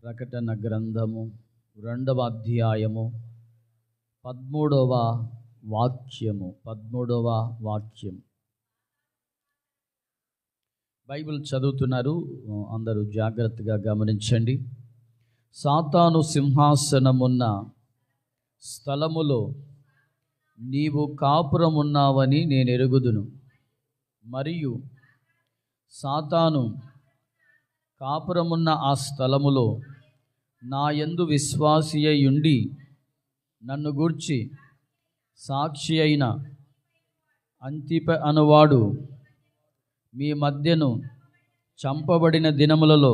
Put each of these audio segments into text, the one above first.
ప్రకటన గ్రంథము 2వ అధ్యాయము 13వ వాక్యం. బైబిల్ చదువుతున్నారు, అందరూ జాగ్రత్తగా గమనించండి. సాతాను సింహాసనమున్న స్థలములో నీవు కాపురమున్నావని నేను ఎరుగుదును, మరియు సాతాను కాపురమున్న ఆ స్థలములో నా యందు విశ్వాసి అయ్యుండి నన్ను గూర్చి సాక్షి అయిన అంతిప అనువాడు మీ మధ్యను చంపబడిన దినములలో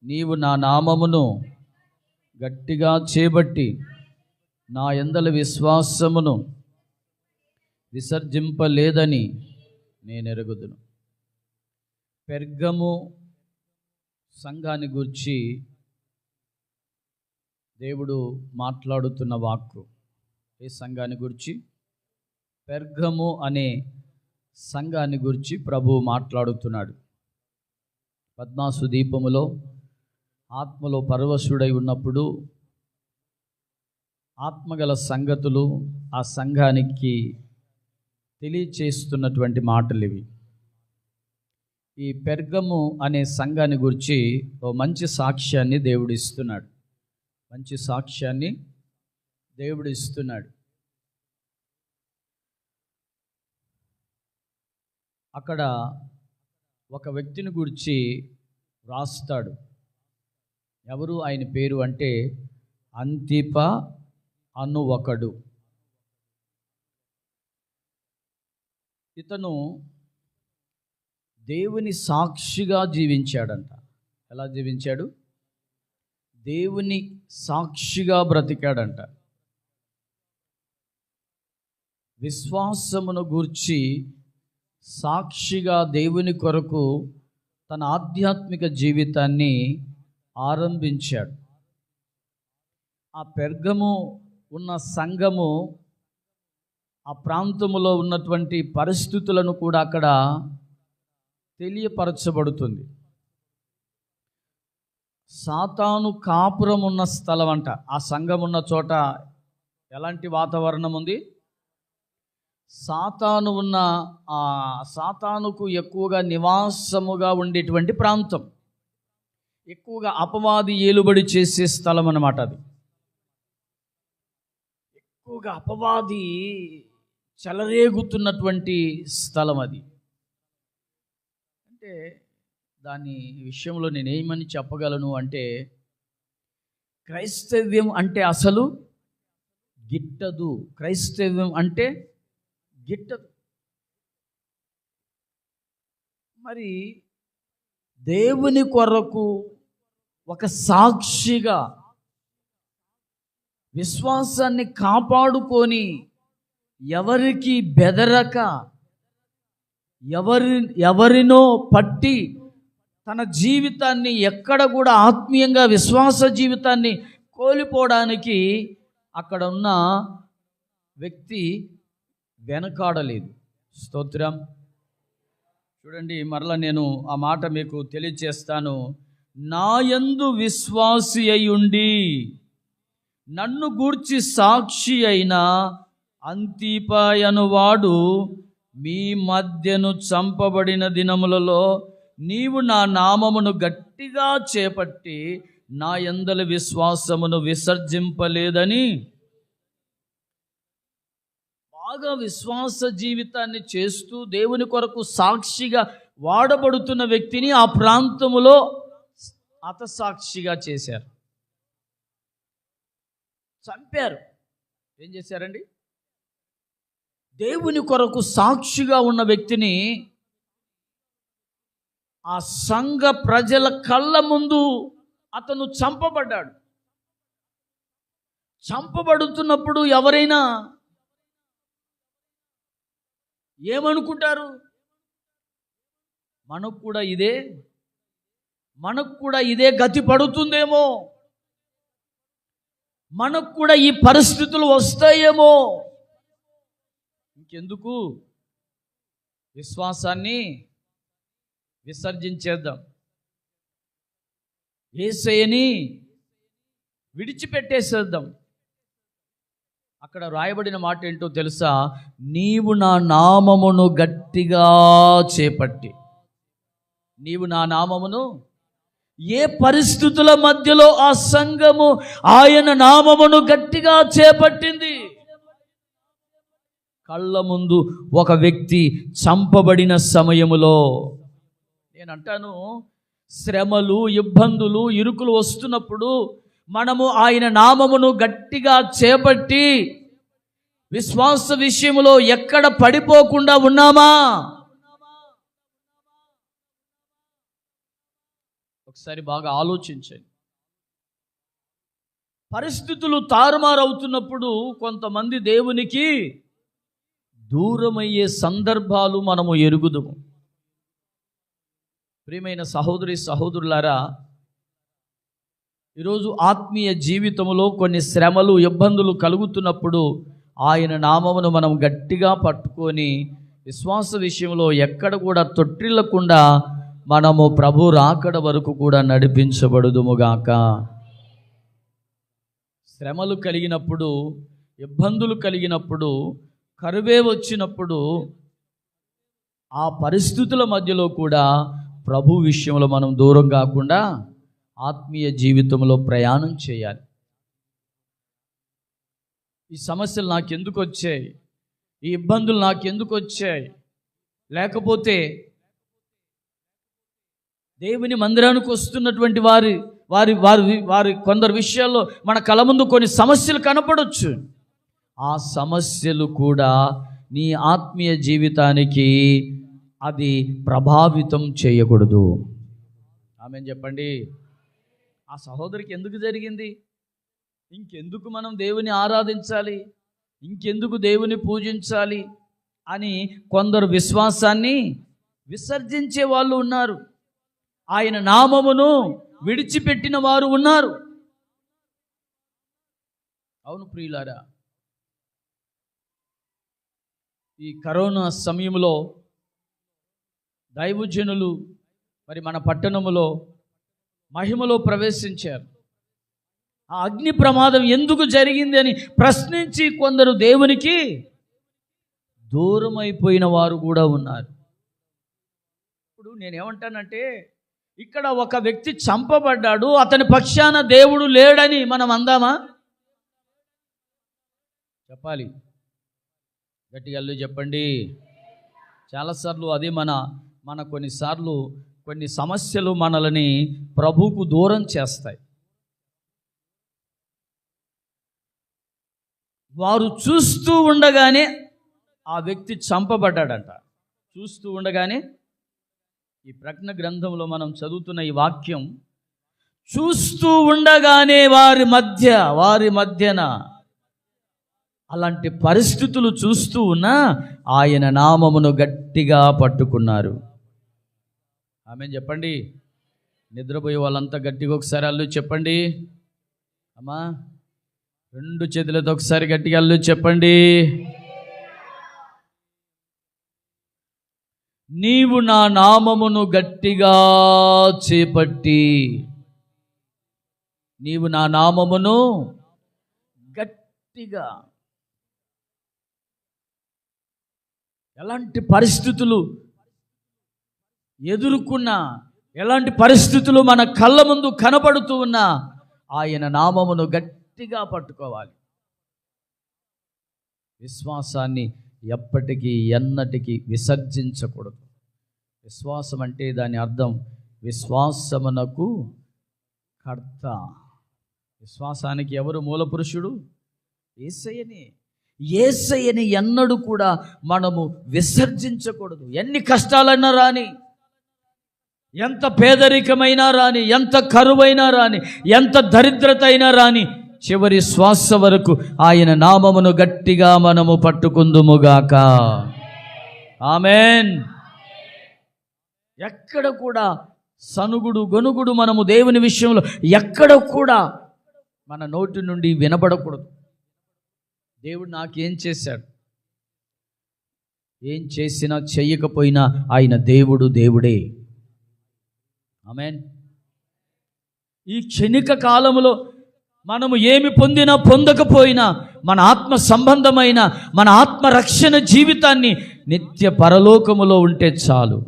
నీవు నా నామమును గట్టిగా చేపట్టి నా యందల విశ్వాసమును విసర్జింపలేదని నేను ఎరుగుదును. పెర్గము సంఘాన్ని గురించి దేవుడు మాట్లాడుతున్న వాక్కు. ఏ సంఘాన్ని గురించి? పెర్గము అనే సంఘాన్ని గురించి ప్రభువు మాట్లాడుతున్నాడు. పద్మాసు దీపములో ఆత్మలో పరవశుడై ఉన్నప్పుడు ఆత్మగల సంగతులు ఆ సంఘానికి తెలియచేస్తున్నటువంటి మాటలు ఇవి. ఈ పెర్గము అనే సంఘాన్ని గురించి ఓ మంచి సాక్ష్యాన్ని దేవుడు ఇస్తున్నాడు. అక్కడ ఒక వ్యక్తిని గురించి రాస్తాడు. ఎవరు ఆయన పేరు అంటే అంతిప అను ఒకడు. ఇతను దేవుని సాక్షిగా జీవించాడంట. ఎలా జీవించాడు? దేవుని సాక్షిగా బ్రతికాడంట. విశ్వాసమును గూర్చి సాక్షిగా దేవుని కొరకు తన ఆధ్యాత్మిక జీవితాన్ని ఆరంభించాడు. ఆ పెర్గము ఉన్న సంఘము ఆ ప్రాంతములో ఉన్నటువంటి పరిస్థితులను కూడా అక్కడ తెలియపరచబడుతుంది. సాతాను కాపురం ఉన్న స్థలం అంట. ఆ సంఘం ఉన్న చోట ఎలాంటి వాతావరణం ఉంది? సాతానుకు ఎక్కువగా నివాసముగా ఉండేటువంటి ప్రాంతం, ఎక్కువగా అపవాది ఏలుబడి చేసే స్థలం అన్నమాట. అది ఎక్కువగా అపవాది చెలరేగుతున్నటువంటి స్థలం అది. అంటే దాని విషయంలో నేనేమని చెప్పగలను అంటే, క్రైస్తవ్యం అంటే అసలు గిట్టదు. క్రైస్తవ్యం అంటే గిట్టదు. మరి దేవుని కొరకు ఒక సాక్షిగా విశ్వాసాన్ని కాపాడుకొని ఎవరికి బెదరక ఎవరినో పట్టి తన జీవితాన్ని ఎక్కడ కూడా ఆత్మీయంగా విశ్వాస జీవితాన్ని కోల్పోవడానికి అక్కడ ఉన్న వ్యక్తి వెనకాడలేదు. స్తోత్రం. చూడండి, మరలా నేను ఆ మాట మీకు తెలియచేస్తాను. నా యందు విశ్వాసి అయ్యుండి నన్ను గూర్చి సాక్షి అయిన అంతిపను వాడు మీ మధ్యను చంపబడిన దినములలో నీవు నా నామమును గట్టిగా చేపట్టి నా యందలి విశ్వాసమును విసర్జింపలేదని. బాగా విశ్వాస జీవితాన్ని చేస్తూ దేవుని కొరకు సాక్షిగా వాడబడుతున్న వ్యక్తిని ఆ ప్రాంతములో హతసాక్షిగా చేశారు, చంపారు. ఏం చేశారండి? దేవుని కొరకు సాక్షిగా ఉన్న వ్యక్తిని ఆ సంఘ ప్రజల కళ్ళ ముందు అతను చంపబడ్డాడు. చంపబడుతున్నప్పుడు ఎవరైనా ఏమనుకుంటారు? మనకు కూడా ఇదే గతి పడుతుందేమో, మనకు కూడా ఈ పరిస్థితులు వస్తాయేమో. ఇంకెందుకు విశ్వాసాన్ని విసర్జించేద్దాం, యేసయ్యని విడిచిపెట్టేసేద్దాం. అక్కడ రాయబడిన మాట ఏంటో తెలుసా? నీవు నా నామమును గట్టిగా చేపట్టి. నీవు నా నామమును, ఏ పరిస్థితుల మధ్యలో ఆ సంఘము ఆయన నామమును గట్టిగా చేపట్టింది? కళ్ళ ముందు ఒక వ్యక్తి చంపబడిన సమయములో. నేనంటాను, శ్రమలు, ఇబ్బందులు, ఇరుకులు వస్తున్నప్పుడు మనము ఆయన నామమును గట్టిగా చేపట్టి విశ్వాస విషయంలో ఎక్కడ పడిపోకుండా ఉన్నామా? ఒకసారి బాగా ఆలోచించండి. పరిస్థితులు తారుమారవుతున్నప్పుడు కొంతమంది దేవునికి దూరమయ్యే సందర్భాలు మనము ఎరుగుదుము. ప్రియమైన సహోదరి సహోదరులారా, ఈరోజు ఆత్మీయ జీవితంలో కొన్ని శ్రమలు, ఇబ్బందులు కలుగుతున్నప్పుడు ఆయన నామమును మనం గట్టిగా పట్టుకొని విశ్వాస విషయంలో ఎక్కడ కూడా తొట్టిల్లకుండా మనము ప్రభు రాకడ వరకు కూడా నడిపించబడుదుముగాక. శ్రమలు కలిగినప్పుడు, ఇబ్బందులు కలిగినప్పుడు, కరువే వచ్చినప్పుడు, ఆ పరిస్థితుల మధ్యలో కూడా ప్రభు విషయంలో మనం దూరం కాకుండా ఆత్మీయ జీవితంలో ప్రయాణం చేయాలి. ఈ సమస్యలు నాకెందుకు వచ్చాయి, ఈ ఇబ్బందులు నాకెందుకు వచ్చాయి, లేకపోతే దేవుని మందిరానికి వస్తున్నటువంటి వారి వారి వారి వారి కొందరు విషయాల్లో మన కళ్ళ ముందు కొన్ని సమస్యలు కనపడవచ్చు. ఆ సమస్యలు కూడా నీ ఆత్మీయ జీవితానికి అది ప్రభావితం చేయకూడదు. ఆమెన్ చెప్పండి. ఆ సహోదరికి ఎందుకు జరిగింది? ఇంకెందుకు మనం దేవుని ఆరాధించాలి, ఇంకెందుకు దేవుని పూజించాలి అని కొందరు విశ్వాసాన్ని విసర్జించే వాళ్ళు ఉన్నారు. ఆయన నామమును విడిచిపెట్టిన వారు ఉన్నారు. అవును ప్రియులారా, ఈ కరోనా సమయంలో దైవజనులు మరి మన పట్టణములో మహిమలో ప్రవేశించారు. ఆ అగ్ని ప్రమాదం ఎందుకు జరిగింది అని ప్రశ్నించి కొందరు దేవునికి దూరమైపోయిన వారు కూడా ఉన్నారు. ఇప్పుడు నేనేమంటానంటే, ఇక్కడ ఒక వ్యక్తి చంపబడ్డాడు, అతని పక్షాన దేవుడు లేడని మనం అందామా? చెప్పాలి, గట్టిగా చెప్పండి. చాలాసార్లు అది మన కొన్నిసార్లు కొన్ని సమస్యలు మనల్ని ప్రభువుకు దూరం చేస్తాయి. వారు చూస్తూ ఉండగానే ఆ వ్యక్తి చంపబడ్డాడంట. చూస్తూ ఉండగానే, ఈ ప్రకటన గ్రంథంలో మనం చదువుతున్న ఈ వాక్యం, చూస్తూ ఉండగానే వారి మధ్యన అలాంటి పరిస్థితులు చూస్తూ ఉన్నా ఆయన నామమును గట్టిగా పట్టుకున్నారు. ఆమేన్ చెప్పండి. నిద్రపోయే వాళ్ళంతా గట్టిగా ఒకసారి అల్లు చెప్పండి. అమ్మా, రెండు చేతులతో ఒకసారి గట్టిగా అల్లు చెప్పండి. నీవు నా నామమును గట్టిగా చేపట్టి. నీవు నా నామమును గట్టిగా. ఎలాంటి పరిస్థితులు ఎదుర్కొన్నా, ఎలాంటి పరిస్థితులు మన కళ్ళ ముందు కనపడుతూ ఉన్నా ఆయన నామమును గట్టిగా పట్టుకోవాలి. విశ్వాసాన్ని ఎప్పటికీ ఎన్నటికీ విసర్జించకూడదు. విశ్వాసం అంటే దాని అర్థం విశ్వాసమునకు కర్త. విశ్వాసానికి ఎవరు మూల పురుషుడు? యేసయ్యనే. యేసయ్యని ఎన్నడూ కూడా మనము విసర్జించకూడదు. ఎన్ని కష్టాలైనా రాని, ఎంత పేదరికమైనా రాని, ఎంత కరువైనా రాని, ఎంత దరిద్రత అయినా రాని, చివరి శ్వాస వరకు ఆయన నామమును గట్టిగా మనము పట్టుకుందుముగాక. ఆమేన్. ఎక్కడ కూడా సనుగుడు గొనుగుడు మనము దేవుని విషయంలో ఎక్కడ కూడా మన నోటి నుండి వినబడకూడదు. దేవుడు నాకేం చేశాడు, ఏం చేసినా చెయ్యకపోయినా ఆయన దేవుడే. ఆమేన్. ఈ క్షణిక కాలములో మనము ఏమి పొందినా పొందకపోయినా మన ఆత్మ సంబంధమైన మన ఆత్మరక్షణ జీవితాన్ని నిత్య పరలోకములో ఉంటే చాలు.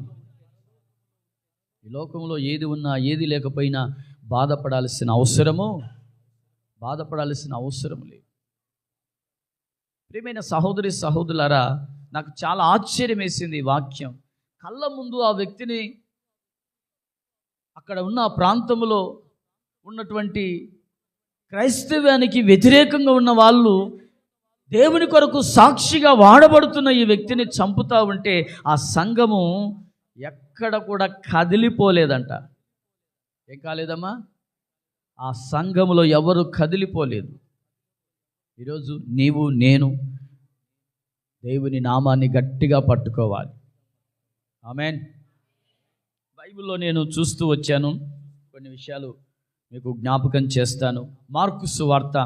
ఈ లోకంలో ఏది ఉన్నా ఏది లేకపోయినా బాధపడాల్సిన అవసరం లేదు. ప్రియమైన సహోదరి సహోదరులారా, నాకు చాలా ఆశ్చర్యం వేసింది ఈ వాక్యం. కళ్ళ ముందు ఆ వ్యక్తిని, అక్కడ ఉన్న ఆ ప్రాంతంలో ఉన్నటువంటి క్రైస్తవ్యానికి వ్యతిరేకంగా ఉన్న వాళ్ళు దేవుని కొరకు సాక్షిగా వాడబడుతున్న ఈ వ్యక్తిని చంపుతా ఉంటే ఆ సంఘము ఎక్కడ కూడా కదిలిపోలేదంట. ఏం కాలేదమ్మా? ఆ సంఘములో ఎవరు కదిలిపోలేదు. ఈరోజు నీవు నేను దేవుని నామాన్ని గట్టిగా పట్టుకోవాలి. ఆమేన్. బైబిల్లో నేను చూస్తూ వచ్చాను, కొన్ని విషయాలు మీకు జ్ఞాపకం చేస్తాను. మార్కు సువార్త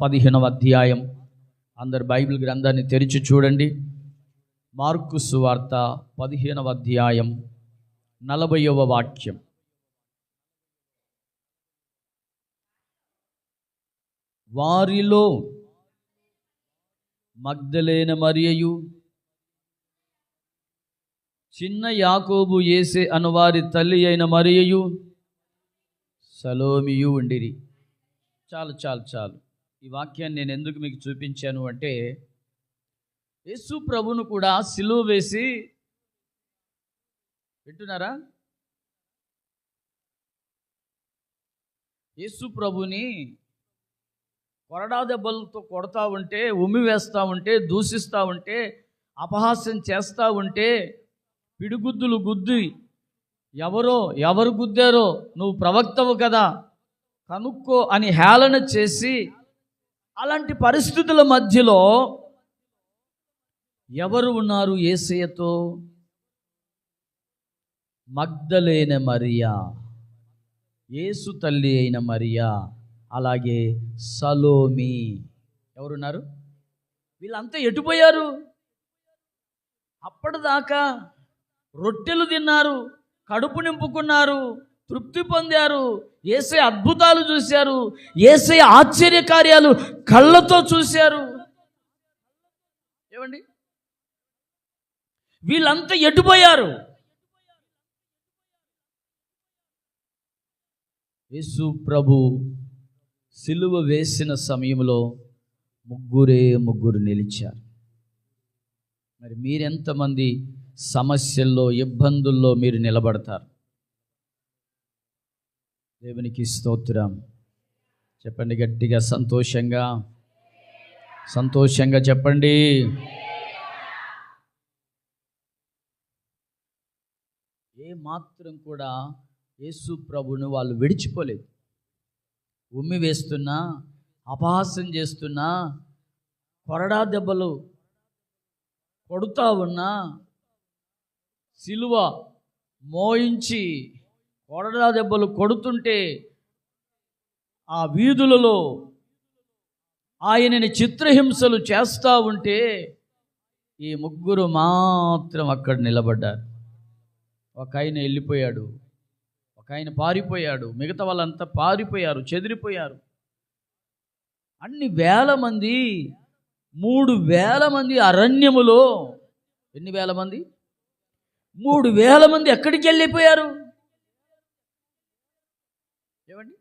15వ అధ్యాయం. అందరు బైబిల్ గ్రంథాన్ని తెరిచి చూడండి. మార్కు సువార్త 15వ అధ్యాయం 40వ వాక్యం. వారిలో మగ్దలేన మరియయు, చిన్న యాకోబు, యేసే అనువారి తల్లి అయిన మరియయు, సలోమియు ఉండిరి. చాలు. ఈ వాక్యాన్ని నేను ఎందుకు మీకు చూపించాను అంటే, యేసు ప్రభును కూడా సిలువ వేసి, వింటున్నారా? యేసు ప్రభుని కొరడా దెబ్బలతో కొడతా ఉంటే, ఉమ్మి వేస్తూ ఉంటే, దూషిస్తూ ఉంటే, అపహాస్యం చేస్తూ ఉంటే, పిడిగుద్దులు గుద్ది ఎవరు గుద్దారో నువ్వు ప్రవక్తవు కదా కనుక్కో అని హేళన చేసి, అలాంటి పరిస్థితుల మధ్యలో ఎవరు ఉన్నారు యేసయ్యతో? మగ్దలేన మరియా, యేసు తల్లి అయిన మరియా, అలాగే సలోమి. ఎవరున్నారు? వీళ్ళంతా ఎటుపోయారు? అప్పటిదాకా రొట్టెలు తిన్నారు, కడుపు నింపుకున్నారు, తృప్తి పొందారు, యేసయ్య అద్భుతాలు చూశారు, యేసయ్య ఆశ్చర్య కార్యాలు కళ్ళతో చూశారు. ఏమండి, వీళ్ళంతా ఎటుపోయారు? యేసు ప్రభు సిలువ వేసిన సమయంలో ముగ్గురు నిలిచారు. మరి మీరెంతమంది సమస్యల్లో, ఇబ్బందుల్లో మీరు నిలబడతారు? దేవునికి స్తోత్రం. చెప్పండి గట్టిగా, సంతోషంగా చెప్పండి. ఏ మాత్రం కూడా యేసు ప్రభుని వాళ్ళు విడిచిపోలేదు. ఉమ్మి వేస్తున్నా, అపహాస్యం చేస్తున్నా, కొరడా దెబ్బలు కొడుతా ఉన్నా, సిలువ మోయించి కొరడా దెబ్బలు కొడుతుంటే, ఆ వీధులలో ఆయనని చిత్రహింసలు చేస్తూ ఉంటే, ఈ ముగ్గురు మాత్రం అక్కడ నిలబడ్డారు. ఒక ఆయన వెళ్ళిపోయాడు, ఒక ఆయన పారిపోయాడు, మిగతా వాళ్ళంతా పారిపోయారు, చెదిరిపోయారు. అన్ని వేల మంది, 3,000 మంది అరణ్యములో. ఎన్ని వేల మంది? 3,000 మంది ఎక్కడికి వెళ్ళిపోయారు? ఏమండి,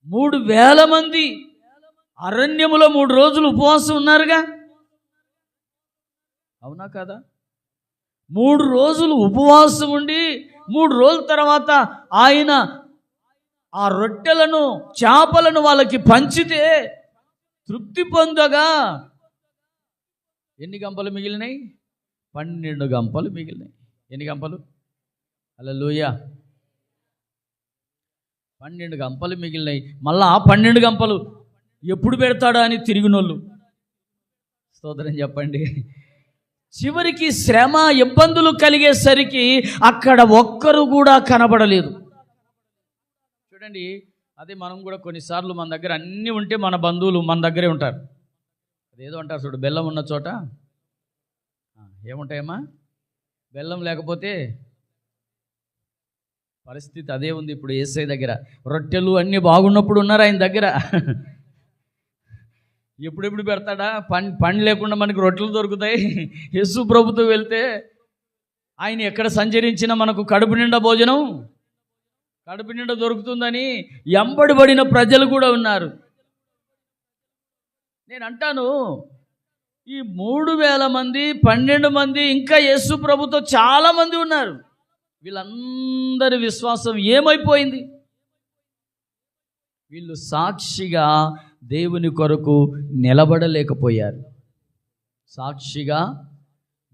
3,000 మంది అరణ్యములో 3 రోజులు ఉపవాసం ఉన్నారుగా, అవునా కదా? 3 రోజులు ఉపవాసం ఉండి 3 రోజుల తర్వాత ఆయన ఆ రొట్టెలను, చేపలను వాళ్ళకి పంచితే తృప్తి పొందగా ఎన్ని గంపలు మిగిలినాయి? 12 గంపలు మిగిలినాయి. ఎన్ని గంపలు? హల్లెలూయా. 12 గంపలు మిగిలినాయి. మళ్ళా 12 గంపలు ఎప్పుడు పెడతాడా అని తిరిగినోళ్ళు. స్తోత్రం చెప్పండి. చివరికి శ్రమ, ఇబ్బందులు కలిగేసరికి అక్కడ ఒక్కరు కూడా కనబడలేదు. చూడండి, అదే మనం కూడా కొన్నిసార్లు మన దగ్గర అన్నీ ఉంటే మన బంధువులు మన దగ్గరే ఉంటారు. అదేదో అంటారు చూడు, బెల్లం ఉన్న చోట ఏముంటాయమ్మా? బెల్లం లేకపోతే పరిస్థితి అదే ఉంది ఇప్పుడు యేసయ్య దగ్గర. రొట్టెలు అన్నీ బాగున్నప్పుడు ఉన్నారు ఆయన దగ్గర. ఎప్పుడెప్పుడు పెడతాడా? పని లేకుండా మనకు రొట్టెలు దొరుకుతాయి. యేసు ప్రభుతో వెళ్తే ఆయన ఎక్కడ సంచరించినా మనకు కడుపు నిండా భోజనం, కడుపు నిండా దొరుకుతుందని ఎంబడిబడిన ప్రజలు కూడా ఉన్నారు. నేను అంటాను, ఈ 3000 మంది, 12 మంది, ఇంకా యేసు ప్రభుతో చాలామంది ఉన్నారు. వీళ్ళందరి విశ్వాసం ఏమైపోయింది? వీళ్ళు సాక్షిగా దేవుని కొరకు నిలబడలేకపోయారు. సాక్షిగా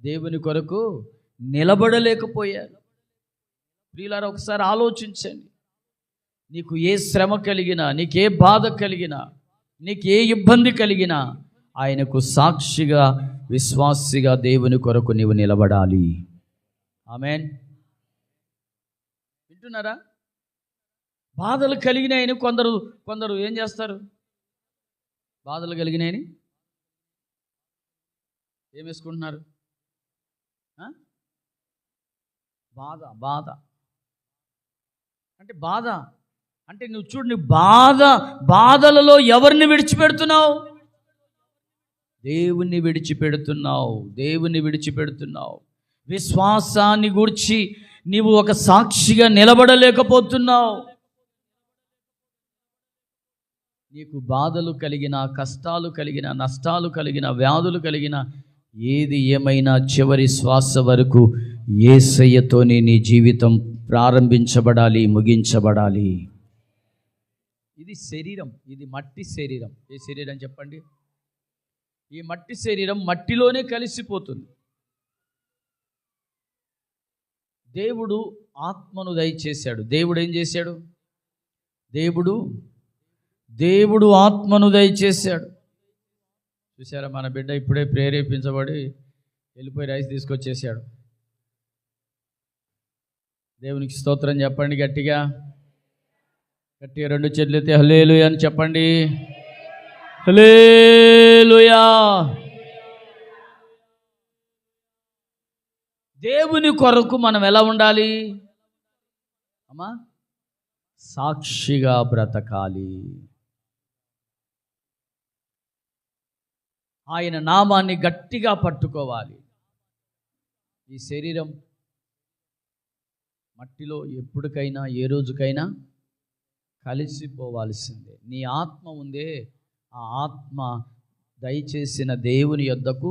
దేవుని కొరకు నిలబడలేకపోయారు. ప్రియులారా, ఒకసారి ఆలోచించండి. నీకు ఏ శ్రమ కలిగినా, నీకే బాధ కలిగినా, నీకే ఇబ్బంది కలిగినా ఆయనకు సాక్షిగా, విశ్వాసిగా దేవుని కొరకు నీవు నిలబడాలి. ఆమేన్. వింటున్నారా? బాధలు కలిగినాయని కొందరు ఏం చేస్తారు? బాధలు కలిగినాయని ఏం వేసుకుంటున్నారు? బాధ అంటే బాధ అంటే నువ్వు చూడు, నీ బాధలలో ఎవరిని విడిచిపెడుతున్నావు? దేవుణ్ణి విడిచిపెడుతున్నావు. విశ్వాసాన్ని గూర్చి నీవు ఒక సాక్షిగా నిలబడలేకపోతున్నావు. నీకు బాధలు కలిగిన, కష్టాలు కలిగిన, నష్టాలు కలిగిన, వ్యాధులు కలిగిన, ఏది ఏమైనా చివరి శ్వాస వరకు యేసయ్యతోనే నీ జీవితం ప్రారంభించబడాలి, ముగించబడాలి. ఇది శరీరం, ఇది మట్టి శరీరం. ఏ శరీరం చెప్పండి? ఈ మట్టి శరీరం మట్టిలోనే కలిసిపోతుంది. దేవుడు ఆత్మను దయచేశాడు. దేవుడు ఏం చేశాడు? దేవుడు ఆత్మను దయచేశాడు. చూసారా, మన బిడ్డ ఇప్పుడే ప్రేరేపించబడి వెళ్ళిపోయి రైస్ తీసుకొచ్చేసాడు. దేవునికి స్తోత్రం చెప్పండి గట్టిగా. 2 చేతులు ఎత్తి హల్లెలూయా అని చెప్పండి. హల్లెలూయా. దేవుని కొరకు మనం ఎలా ఉండాలి అమ్మా? సాక్షిగా బ్రతకాలి. ఆయన నామాన్ని గట్టిగా పట్టుకోవాలి. ఈ శరీరం మట్టిలో ఎప్పటికైనా, ఏ రోజుకైనా కలిసిపోవాల్సిందే. నీ ఆత్మ ఉందే, ఆ ఆత్మ దయచేసిన దేవుని యొద్దకు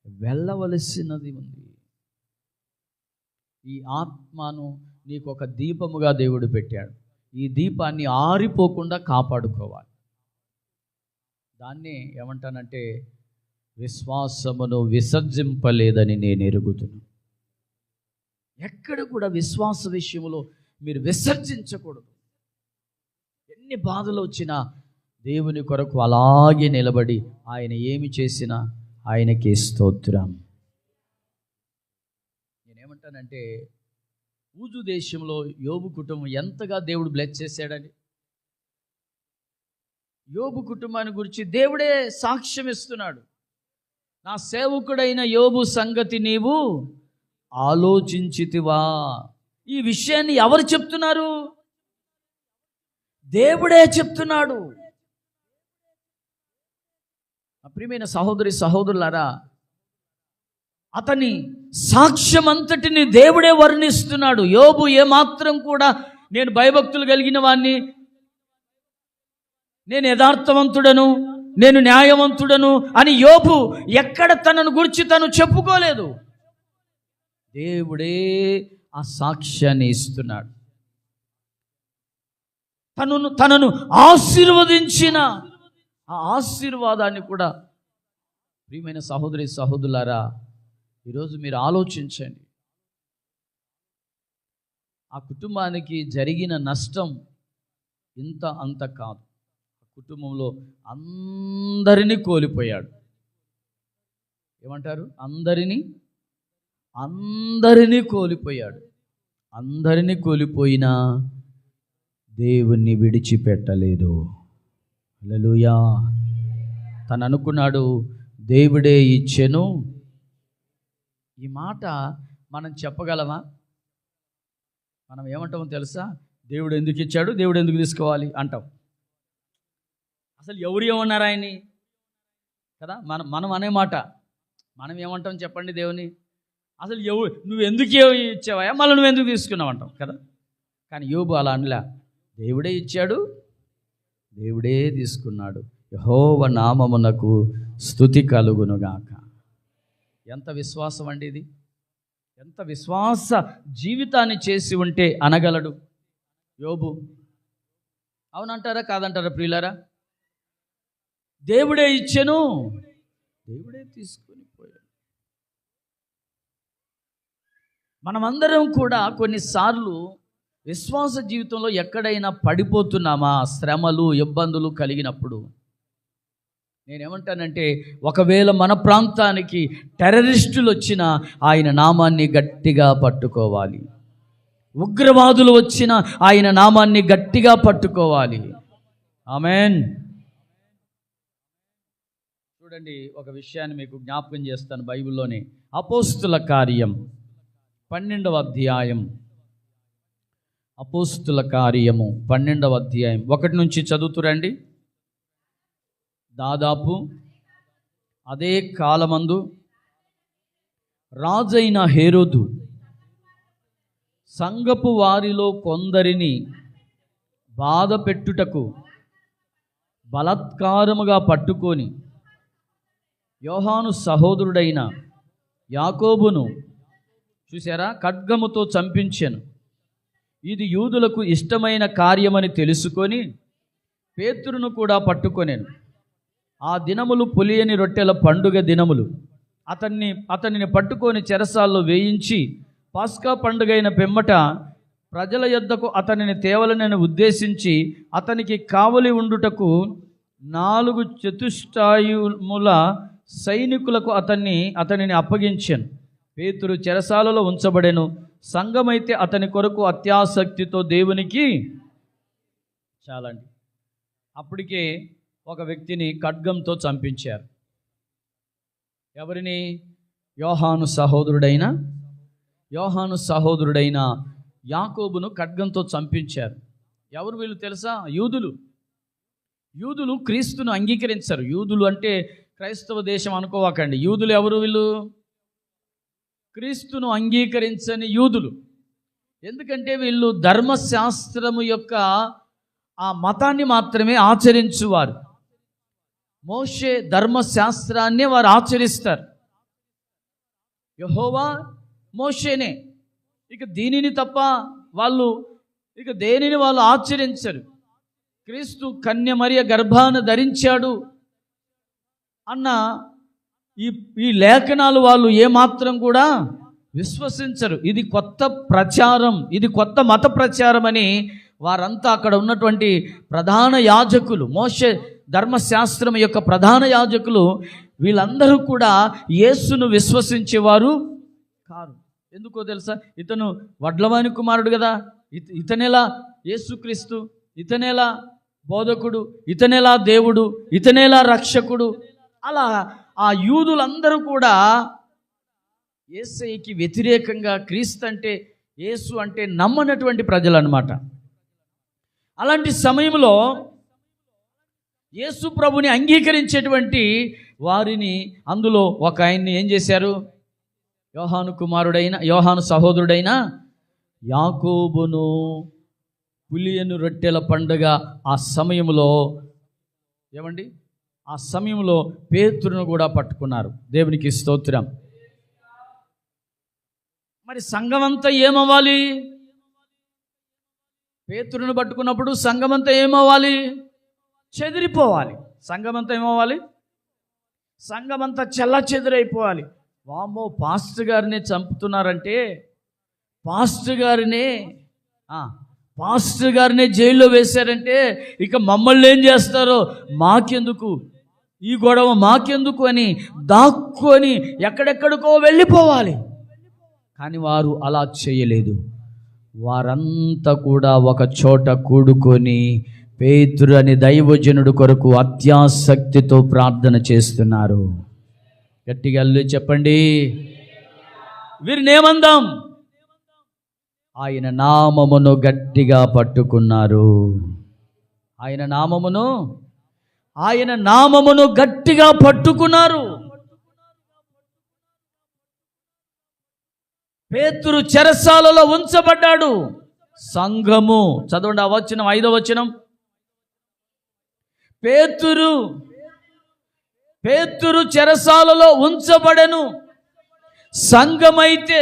వెళ్ళవలసినది ఉంది. ఈ ఆత్మను నీకు ఒక దీపముగా దేవుడు పెట్టాడు. ఈ దీపాన్ని ఆరిపోకుండా కాపాడుకోవాలి. దాన్ని ఏమంటానంటే, విశ్వాసమును విసర్జింపలేదని నేను ఎరుగుతున్నాను. ఎక్కడ కూడా విశ్వాస విషయంలో మీరు విసర్జించకూడదు. ఎన్ని బాధలు వచ్చినా దేవుని కొరకు అలాగే నిలబడి ఆయన ఏమి చేసినా ఆయనకి స్తోత్రం. నేనేమంటానంటే, ఊజు దేశంలో యోబు కుటుంబం ఎంతగా దేవుడు బ్లెస్ చేశాడని, యోబు కుటుంబాన్ని గురించి దేవుడే సాక్ష్యం ఇస్తున్నాడు. నా సేవకుడైన యోబు సంగతి నీవు ఆలోచించితివా? ఈ విషయాన్ని ఎవరు చెప్తున్నారు? దేవుడే చెప్తున్నాడు. ప్రియమైన సహోదరులారా, అతని సాక్ష్యం అంతటిని దేవుడే వర్ణిస్తున్నాడు. యోబు ఏమాత్రం కూడా నేను భయభక్తులు కలిగిన వాణ్ణి, నేను యథార్థవంతుడను, నేను న్యాయవంతుడను అని యోబు ఎక్కడ తనను గురించి తను చెప్పుకోలేదు. దేవుడే ఆ సాక్ష్యాన్ని ఇస్తున్నాడు. తనను ఆశీర్వదించిన ఆ ఆశీర్వాదాన్ని కూడా, ప్రియమైన సహోదరులారా, ఈరోజు మీరు ఆలోచించండి. ఆ కుటుంబానికి జరిగిన నష్టం ఇంత అంత కాదు. కుటుంబంలో అందరినీ కోల్పోయాడు. ఏమంటారు? అందరినీ కోల్పోయాడు. అందరినీ కోల్పోయినా దేవుణ్ణి విడిచిపెట్టలేదు. హల్లెలూయా. తను అనుకున్నాడు, దేవుడే ఇచ్చెను. ఈ మాట మనం చెప్పగలమా? మనం ఏమంటామో తెలుసా? దేవుడు ఎందుకు ఇచ్చాడు, దేవుడు ఎందుకు తీసుకోవాలి అంటాం. అసలు ఎవరు ఏమన్నారు ఆయన్ని కదా? మనం అనే మాట మనం ఏమంటాం చెప్పండి? దేవుని అసలు నువ్వు ఎందుకు ఇచ్చావా, మళ్ళీ నువ్వు ఎందుకు తీసుకున్నావు అంటాం కదా. కానీ యోబు అలా అనలా. దేవుడే ఇచ్చాడు, దేవుడే తీసుకున్నాడు. యెహోవా నామమునకు స్తుతి కలుగునుగాక. ఎంత విశ్వాసం అండి ఇది! ఎంత విశ్వాస జీవితాన్ని చేసి ఉంటే అనగలడు యోబు. అవునంటారా కాదంటారా ప్రియులారా? దేవుడే ఇచ్చెను, దేవుడే తీసుకొని పోయాడు. మనమందరం కూడా కొన్నిసార్లు విశ్వాస జీవితంలో ఎక్కడైనా పడిపోతున్నామా? శ్రమలు ఇబ్బందులు కలిగినప్పుడు నేనేమంటానంటే, ఒకవేళ మన ప్రాంతానికి టెర్రరిస్టులు వచ్చినా ఆయన నామాన్ని గట్టిగా పట్టుకోవాలి. ఉగ్రవాదులు వచ్చినా ఆయన నామాన్ని గట్టిగా పట్టుకోవాలి. ఆమేన్. చూడండి, ఒక విషయాన్ని మీకు జ్ఞాపకం చేస్తాను. బైబిల్లోని అపోస్తుల కార్యం 12వ అధ్యాయం, అపోస్తుల కార్యము 12వ అధ్యాయం 1 నుంచి చదువుతురండి. దాదాపు అదే కాలమందు రాజైన హేరోదు సంఘపు వారిలో కొందరిని బాధ పెట్టుటకు బలాత్కారముగా పట్టుకొని యోహాను సహోదరుడైన యాకోబును చూసారా ఖడ్గముతో చంపించెను. ఇది యూదులకు ఇష్టమైన కార్యమని తెలుసుకొని పేతురును కూడా పట్టుకొనెను. ఆ దినములు పులియని రొట్టెల పండుగ దినములు. అతనిని పట్టుకొని చెరసాల్లో వేయించి పాస్కా పండుగైన పిమ్మట ప్రజల యొద్దకు అతనిని తేవలనని ఉద్దేశించి అతనికి కావలి ఉండుటకు 4 చతుష్టాయుముల సైనికులకు అతనిని అప్పగించెను. పేతురు చెరసాలలో ఉంచబడెను. సంఘమైతే అతని కొరకు అత్యాసక్తితో దేవునికి చాలండి. అప్పటికే ఒక వ్యక్తిని ఖడ్గంతో చంపించారు. ఎవరిని? యోహాను సహోదరుడైన యాకోబును ఖడ్గంతో చంపించారు. ఎవరు వీళ్ళు తెలుసా? యూదులు క్రీస్తును అంగీకరించరు. యూదులు అంటే క్రైస్తవ దేశం అనుకోవాకండి. యూదులు ఎవరు? వీళ్ళు క్రీస్తును అంగీకరించని యూదులు. ఎందుకంటే వీళ్ళు ధర్మశాస్త్రము యొక్క ఆ మతాన్ని మాత్రమే ఆచరించువారు. మోషే ధర్మశాస్త్రాన్ని వారు ఆచరిస్తారు. యెహోవా మోషేనే, ఇక దీనిని తప్ప వాళ్ళు దేనిని వాళ్ళు ఆచరించరు. క్రీస్తు కన్య మరియ గర్భాన ధరించాడు అన్న ఈ లేఖనాలు వాళ్ళు ఏమాత్రం కూడా విశ్వసించరు. ఇది కొత్త ప్రచారం, ఇది కొత్త మత ప్రచారం అని వారంతా అక్కడ ఉన్నటువంటి ప్రధాన యాజకులు, మోషే ధర్మశాస్త్రం యొక్క ప్రధాన యాజకులు వీళ్ళందరూ కూడా యేసును విశ్వసించేవారు కారు. ఎందుకో తెలుసా? ఇతను వడ్లవాని కుమారుడు కదా, ఇతనేలా యేసుక్రీస్తు, ఇతనేలా బోధకుడు, ఇతనేలా దేవుడు, ఇతనేలా రక్షకుడు. అలా ఆ యూదులందరూ కూడా యేసయ్యకి వ్యతిరేకంగా క్రీస్తు అంటే, యేసు అంటే నమ్మనటువంటి ప్రజలు అన్నమాట. అలాంటి సమయంలో యేసు ప్రభుని అంగీకరించేటువంటి వారిని, అందులో ఒక ఆయన్ని ఏం చేశారు? యోహాను సహోదరుడైన యాకోబును పులియను రొట్టెల పండుగ ఆ సమయంలో ఏమండి, ఆ సమయంలో పేతురును కూడా పట్టుకున్నారు. దేవునికి స్తోత్రం. మరి సంఘమంతా ఏమవ్వాలి? పేతురును పట్టుకున్నప్పుడు సంఘమంతా ఏమవ్వాలి? చెదిరిపోవాలి. సంఘమంతా ఏమవ్వాలి? సంఘమంతా చెల్ల చెదిరైపోవాలి. వామ్మో, పాస్టర్ గారినే చంపుతున్నారంటే, పాస్టర్ గారినే జైల్లో వేశారంటే ఇక మమ్మల్ని ఏం చేస్తారో మాకెందుకు, ఈ గొడవ మాకెందుకు అని దాక్కొని ఎక్కడెక్కడికో వెళ్ళిపోవాలి. కానీ వారు అలా చేయలేదు. వారంతా కూడా ఒక చోట కూడుకొని పేతురు అని దైవజనుడు కొరకు అత్యాసక్తితో ప్రార్థన చేస్తున్నారు. గట్టిగా చెప్పండి. వీరిని ఏమందాం? ఆయన నామమును గట్టిగా పట్టుకున్నారు. ఆయన నామమును గట్టిగా పట్టుకున్నారు. పేతురు చెరసాలలో ఉంచబడ్డాడు. సంఘము, చదవండి ఆ వచనం, 5వ వచనం. పేతురు చెరసాలలో ఉంచబడెను. సంఘమైతే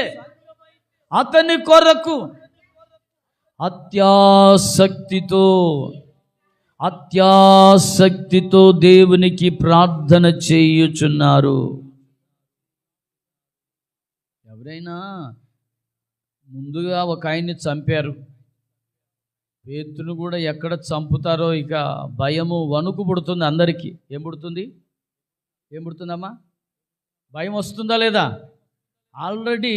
అతని కొరకు అత్యాసక్తితో దేవునికి ప్రార్థన చేయుచున్నారు. ఎవరైనా ముందుగా ఒక ఆయన్ని చంపారు. పేతురును కూడా ఎక్కడ చంపుతారో ఇక భయము, వణుకు పుడుతుంది అందరికీ. ఏం పుడుతుందమ్మా? భయం వస్తుందా లేదా? ఆల్రెడీ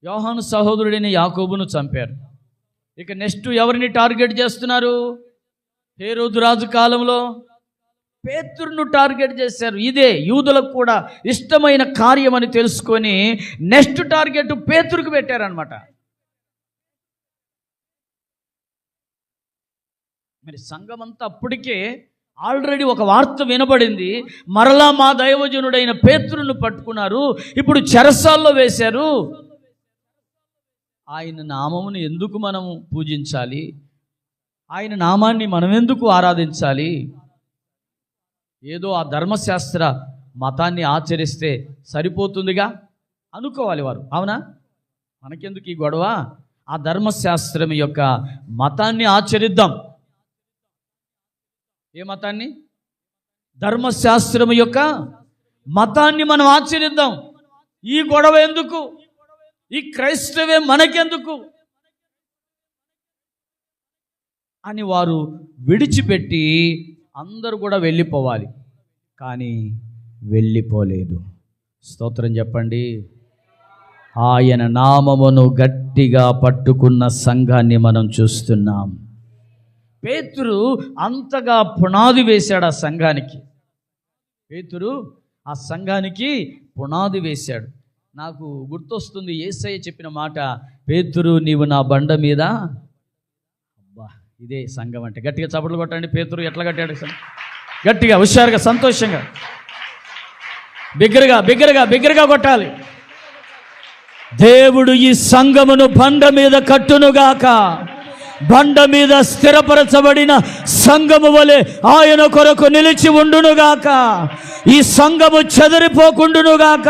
యోహాను సహోదరుడిని యాకోబును చంపారు. ఇక నెక్స్ట్ ఎవరిని టార్గెట్ చేస్తున్నారు? హేరోదు రాజు కాలంలో పేతురును టార్గెట్ చేశారు. ఇదే యూదులకు కూడా ఇష్టమైన కార్యం అని తెలుసుకొని నెక్స్ట్ టార్గెట్ పేతురుకు పెట్టారనమాట. మరి సంఘం అంతా అప్పటికే ఆల్రెడీ ఒక వార్త వినబడింది. మరలా మా దైవజనుడైన పేతురును పట్టుకున్నారు, ఇప్పుడు చెరసాల్లో వేశారు. ఆయన నామమును ఎందుకు మనము పూజించాలి? ఆయన నామాన్ని మనం ఎందుకు ఆరాధించాలి? ఏదో ఆ ధర్మశాస్త్ర మతాన్ని ఆచరిస్తే సరిపోతుందిగా అనుకోవాలి వారు. అవునా? మనకెందుకు ఈ గొడవ? ఆ ధర్మశాస్త్రం యొక్క మతాన్ని ఆచరిద్దాం. ఏ మతాన్ని? ధర్మశాస్త్రం యొక్క మతాన్ని మనం ఆచరిద్దాం. ఈ గొడవ ఎందుకు? ఈ క్రైస్తవే మనకెందుకు అని వారు విడిచిపెట్టి అందరూ కూడా వెళ్ళిపోవాలి. కానీ వెళ్ళిపోలేదు. స్తోత్రం చెప్పండి. ఆయన నామమును గట్టిగా పట్టుకున్న సంఘాన్ని మనం చూస్తున్నాం. పేతురు అంతగా పునాది వేశాడు ఆ సంఘానికి. పేతురు ఆ సంఘానికి పునాది వేశాడు. నాకు గుర్తొస్తుంది యేసయ్య చెప్పిన మాట, పేతురు నీవు నా బండ మీద. అబ్బా, ఇదే సంఘం అంటే. గట్టిగా చప్పట్లు కొట్టండి. పేతురు ఎట్లా కట్టాడు? గట్టిగా, హుషారుగా, సంతోషంగా, బిగ్గరగా కొట్టాలి. దేవుడు ఈ సంఘమును బండ మీద కట్టునుగాక. బండ మీద స్థిరపరచబడిన సంఘము వలె ఆయన కొరకు నిలిచి ఉండునుగాక. ఈ సంఘము చెదరిపోకుండునుగాక.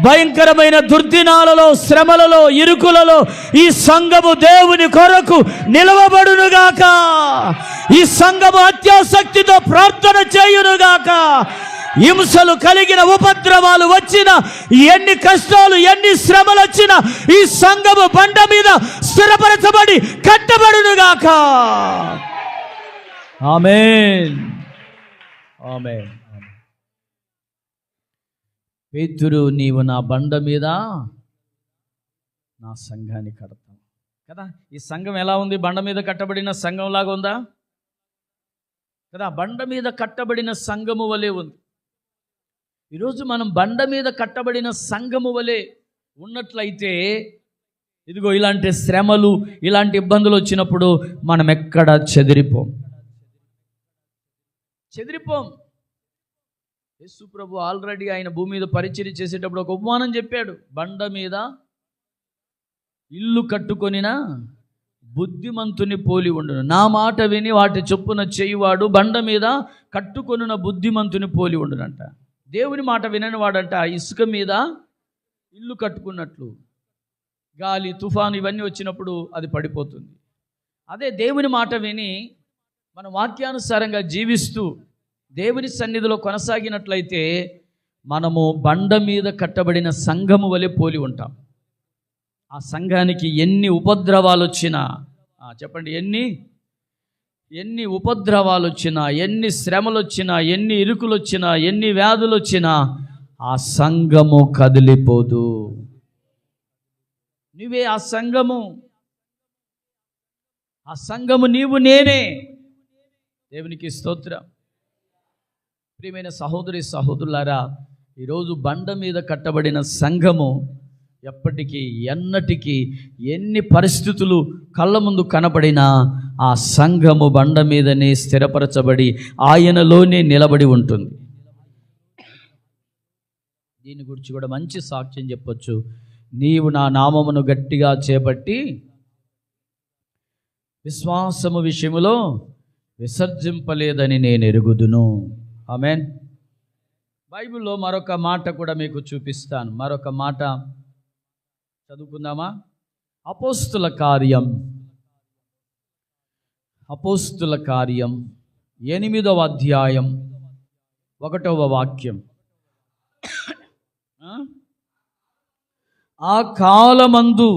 భయంకరమైన దుర్దినాలలో, శ్రమలలో, ఇరుకులలో ఈ సంఘము దేవుని కొరకు నిలవబడునుగాక. ఈ సంఘము అత్యాసక్తితో ప్రార్థన చేయునుగాక. హింసలు కలిగిన, ఉపద్రవాలు వచ్చిన, ఎన్ని కష్టాలు, ఎన్ని శ్రమలు వచ్చినా ఈ సంఘము బండ మీద స్థిరపరచబడి కట్టబడునుగాక. ఆమేన్, ఆమేన్. పేతురు నీవు నా బండ మీద నా సంఘాన్ని కడతావు కదా. ఈ సంఘం ఎలా ఉంది? బండ మీద కట్టబడిన సంఘంలాగా ఉందా కదా? బండ మీద కట్టబడిన సంఘము వలె ఉంది. ఈరోజు మనం బండ మీద కట్టబడిన సంఘము వలె ఉన్నట్లయితే, ఇదిగో ఇలాంటి శ్రమలు, ఇలాంటి ఇబ్బందులు వచ్చినప్పుడు మనం ఎక్కడ చెదిరిపోం. యేసు ప్రభు ఆల్రెడీ ఆయన భూమి మీద పరిచర్య చేసేటప్పుడు ఒక ఉపమానం చెప్పాడు. బండ మీద ఇల్లు కట్టుకొనిన బుద్ధిమంతుని పోలి ఉండును. నా మాట విని వాటి చొప్పున చేయువాడు బండ మీద కట్టుకొనిన బుద్ధిమంతుని పోలి ఉండునంట. దేవుని మాట వినని వాడంట ఇసుక మీద ఇల్లు కట్టుకున్నట్లు గాలి, తుఫాను ఇవన్నీ వచ్చినప్పుడు అది పడిపోతుంది. అదే దేవుని మాట విని మన వాక్యానుసారంగా జీవిస్తూ దేవుని సన్నిధిలో కొనసాగినట్లయితే మనము బండ మీద కట్టబడిన సంఘము వలె పోలి ఉంటాం. ఆ సంఘానికి ఎన్ని ఉపద్రవాలు వచ్చినా, చెప్పండి, ఎన్ని ఉపద్రవాలు వచ్చినా, ఎన్ని శ్రమలు వచ్చినా, ఎన్ని ఇరుకులు వచ్చినా, ఎన్ని వ్యాధులు వచ్చినా ఆ సంఘము కదిలిపోదు. నువ్వే ఆ సంఘము. ఆ సంఘము నీవు, నేనే. దేవునికి స్తోత్రం. ప్రియమైన సహోదరి సహోదరులారా, ఈరోజు బండ మీద కట్టబడిన సంఘము ఎప్పటికీ ఎన్నటికీ ఎన్ని పరిస్థితులు కళ్ళ ముందు కనపడినా ఆ సంఘము బండ మీదనే స్థిరపరచబడి ఆయనలోనే నిలబడి ఉంటుంది. దీని గురించి కూడా మంచి సాక్ష్యం చెప్పొచ్చు. నీవు నా నామమును గట్టిగా చేపట్టి విశ్వాసము విషయములో విసర్జింపలేదని నేను ఎరుగుదును. ఆమేన్. బైబిల్లో మరొక మాట కూడా మీకు చూపిస్తాను. మరొక మాట చదువుకుందామా? అపోస్తుల కార్యం 8వ అధ్యాయం 1వ వాక్యం. ఆ కాలమందు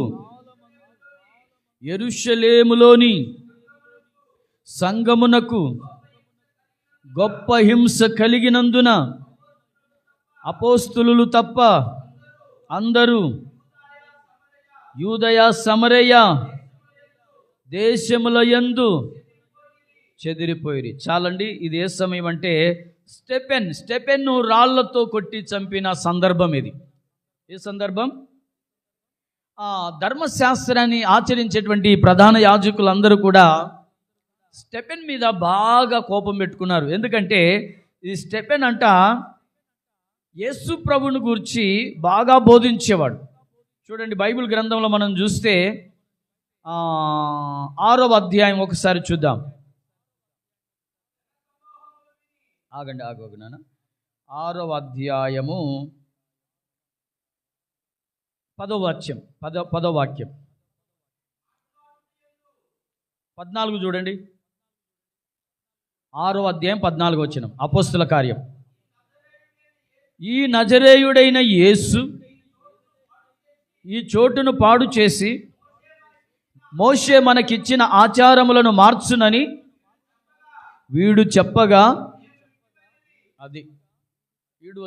యెరూషలేములోని సంఘమునకు గొప్ప హింస కలిగినందున అపోస్తులు తప్ప అందరూ యూదయ సమరయ దేశముల యందు చెదిరిపోయిరి. చాలండి. ఇది ఏ సమయం అంటే స్టెపెన్ను రాళ్లతో కొట్టి చంపిన సందర్భం ఇది. ఏ సందర్భం? ధర్మశాస్త్రాన్ని ఆచరించేటువంటి ప్రధాన యాజకులందరూ కూడా స్టెపెన్ మీద బాగా కోపం పెట్టుకున్నారు. ఎందుకంటే ఈ స్టెపెన్ అంట యేసు ప్రభువుని గురించి బాగా బోధించేవాడు. చూడండి, బైబిల్ గ్రంథంలో మనం చూస్తే 6వ అధ్యాయం ఒకసారి చూద్దాం. ఆగండి 6వ అధ్యాయము 10వ వాక్యం 14 చూడండి. 6వ అధ్యాయం 14 వచనం. అపోస్తుల కార్యం. ఈ నజరేయుడైన యేసు ఈ చోటును పాడు చేసి మోషే మనకిచ్చిన ఆచారములను మార్చునని వీడు చెప్పగా, అది వీడు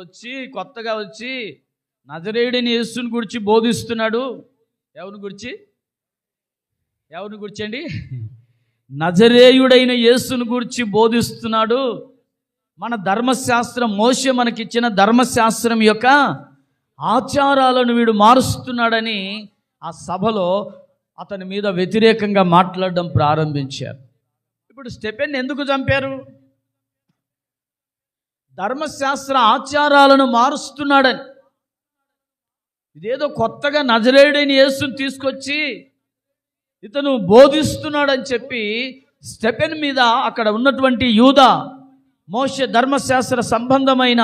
కొత్తగా వచ్చి నజరేయుడైన యేసుని గురించి బోధిస్తున్నాడు. ఎవరిని గురించి అండి? నజరేయుడైన యేసుని గురించి బోధిస్తున్నాడు. మన ధర్మశాస్త్రం, మోషే మనకిచ్చిన ధర్మశాస్త్రం యొక్క ఆచారాలను వీడు మారుస్తున్నాడని ఆ సభలో అతని మీద వ్యతిరేకంగా మాట్లాడడం ప్రారంభించారు. ఇప్పుడు స్టెపెన్ ఎందుకు చంపారు? ధర్మశాస్త్ర ఆచారాలను మారుస్తున్నాడని. ఇదేదో కొత్తగా నజరేయుడైన యేసుని తీసుకొచ్చి ఇతను బోధిస్తున్నాడని చెప్పి స్టెపెన్ మీద అక్కడ ఉన్నటువంటి యూదా, మోషే ధర్మశాస్త్ర సంబంధమైన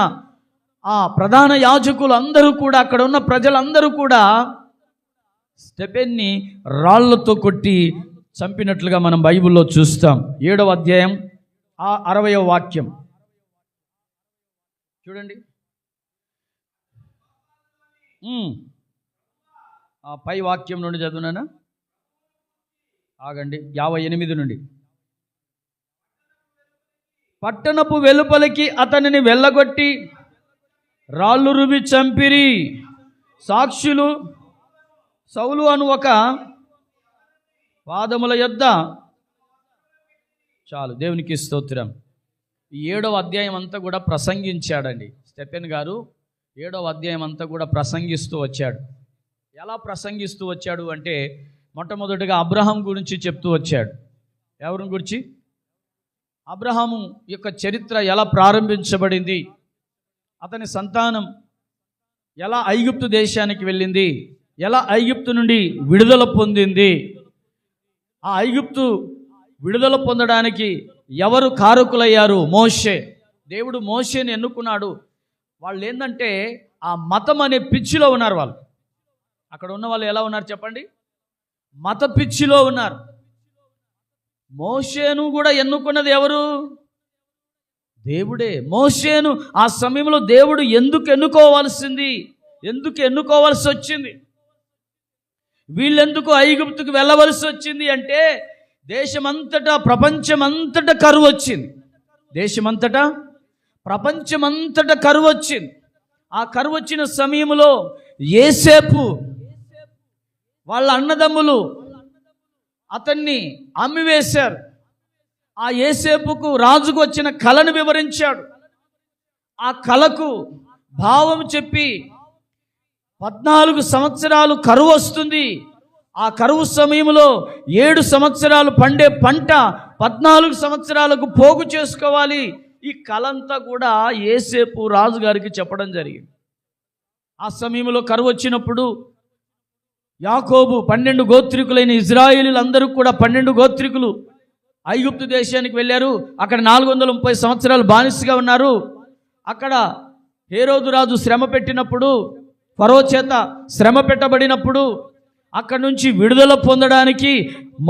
ఆ ప్రధాన యాజకులు అందరూ కూడా, అక్కడ ఉన్న ప్రజలందరూ కూడా స్టెపెన్ని రాళ్లతో కొట్టి చంపినట్లుగా మనం బైబిల్లో చూస్తాం. 7వ అధ్యాయం 60వ వాక్యం చూడండి. పై వాక్యం నుండి చదువునానా? ఆగండి. 58 నుండి. పట్టణపు వెలుపలికి అతనిని వెళ్ళగొట్టి రాళ్ళు రువి చంపిరి. సాక్షులు సౌలు అను ఒక పాదముల యొద్ద. చాలు, దేవునికి స్తోత్రం. ఈ 7వ అధ్యాయం అంతా కూడా ప్రసంగించాడండి స్టెపెన్ గారు. 7వ అధ్యాయం అంతా కూడా ప్రసంగిస్తూ వచ్చాడు. ఎలా ప్రసంగిస్తూ వచ్చాడు అంటే, మొట్టమొదటిగా అబ్రహాం గురించి చెప్తూ వచ్చాడు. ఎవరి గురించి? అబ్రహాము యొక్క చరిత్ర ఎలా ప్రారంభించబడింది, అతని సంతానం ఎలా ఐగుప్తు దేశానికి వెళ్ళింది, ఎలా ఐగుప్తు నుండి విడుదల పొందింది, ఆ ఐగుప్తు విడుదల పొందడానికి ఎవరు కారకులయ్యారు? మోషే. దేవుడు మోషేని ఎన్నుకున్నాడు. వాళ్ళు ఏంటంటే ఆ మతం అనే పిచ్చిలో ఉన్నారు. వాళ్ళు అక్కడ ఉన్న వాళ్ళు ఎలా ఉన్నారు చెప్పండి? మత పిచ్చిలో ఉన్నారు. మోషేను కూడా ఎన్నుకున్నది ఎవరు? దేవుడే. మోషేను ఆ సమయంలో దేవుడు ఎందుకు ఎన్నుకోవాల్సి వచ్చింది? వీళ్ళెందుకు ఐగుప్తుకు వెళ్ళవలసి వచ్చింది అంటే, దేశమంతటా ప్రపంచమంతటా కరువు వచ్చింది. ప్రపంచమంతటా కరువు వచ్చింది. ఆ కరువు వచ్చిన సమయంలో యోసేపు వాళ్ళ అన్నదమ్ములు అతన్ని అమ్మివేశారు. ఆ యోసేపుకు రాజుకు వచ్చిన కళను వివరించాడు. ఆ కళకు భావం చెప్పి 14 సంవత్సరాలు కరువు వస్తుంది. ఆ కరువు సమయంలో 7 సంవత్సరాలు పండే పంట 14 సంవత్సరాలకు పోగు చేసుకోవాలి. ఈ కలంతా కూడా యోసేపు రాజుగారికి చెప్పడం జరిగింది. ఆ సమయంలో కరువు వచ్చినప్పుడు యాకోబు 12 గోత్రికులైన ఇజ్రాయేలీలందరూ కూడా 12 గోత్రికులు ఐగుప్తు దేశానికి వెళ్ళారు. అక్కడ 430 సంవత్సరాలు బానిసగా ఉన్నారు. అక్కడ హేరోదు రాజు శ్రమ పెట్టినప్పుడు, ఫరో చేత శ్రమ పెట్టబడినప్పుడు అక్కడి నుంచి విడుదల పొందడానికి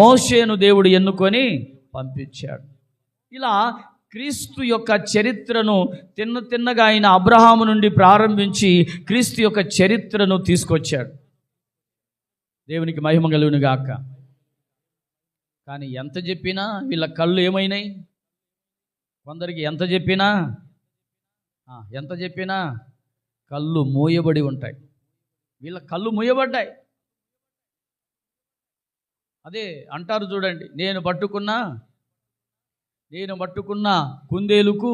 మోషేను దేవుడు ఎన్నుకొని పంపించాడు. ఇలా క్రీస్తు యొక్క చరిత్రను తిన్నగా ఆయన అబ్రహాము నుండి ప్రారంభించి క్రీస్తు యొక్క చరిత్రను తీసుకొచ్చాడు. దేవునికి మహిమ కలుగును గాక. కానీ ఎంత చెప్పినా వీళ్ళ కళ్ళు ఏమైనాయి? కొందరికి ఎంత చెప్పినా కళ్ళు మూయబడి ఉంటాయి. వీళ్ళ కళ్ళు మూయబడ్డాయి. అదే అంటారు చూడండి, నేను పట్టుకున్న కుందేలుకు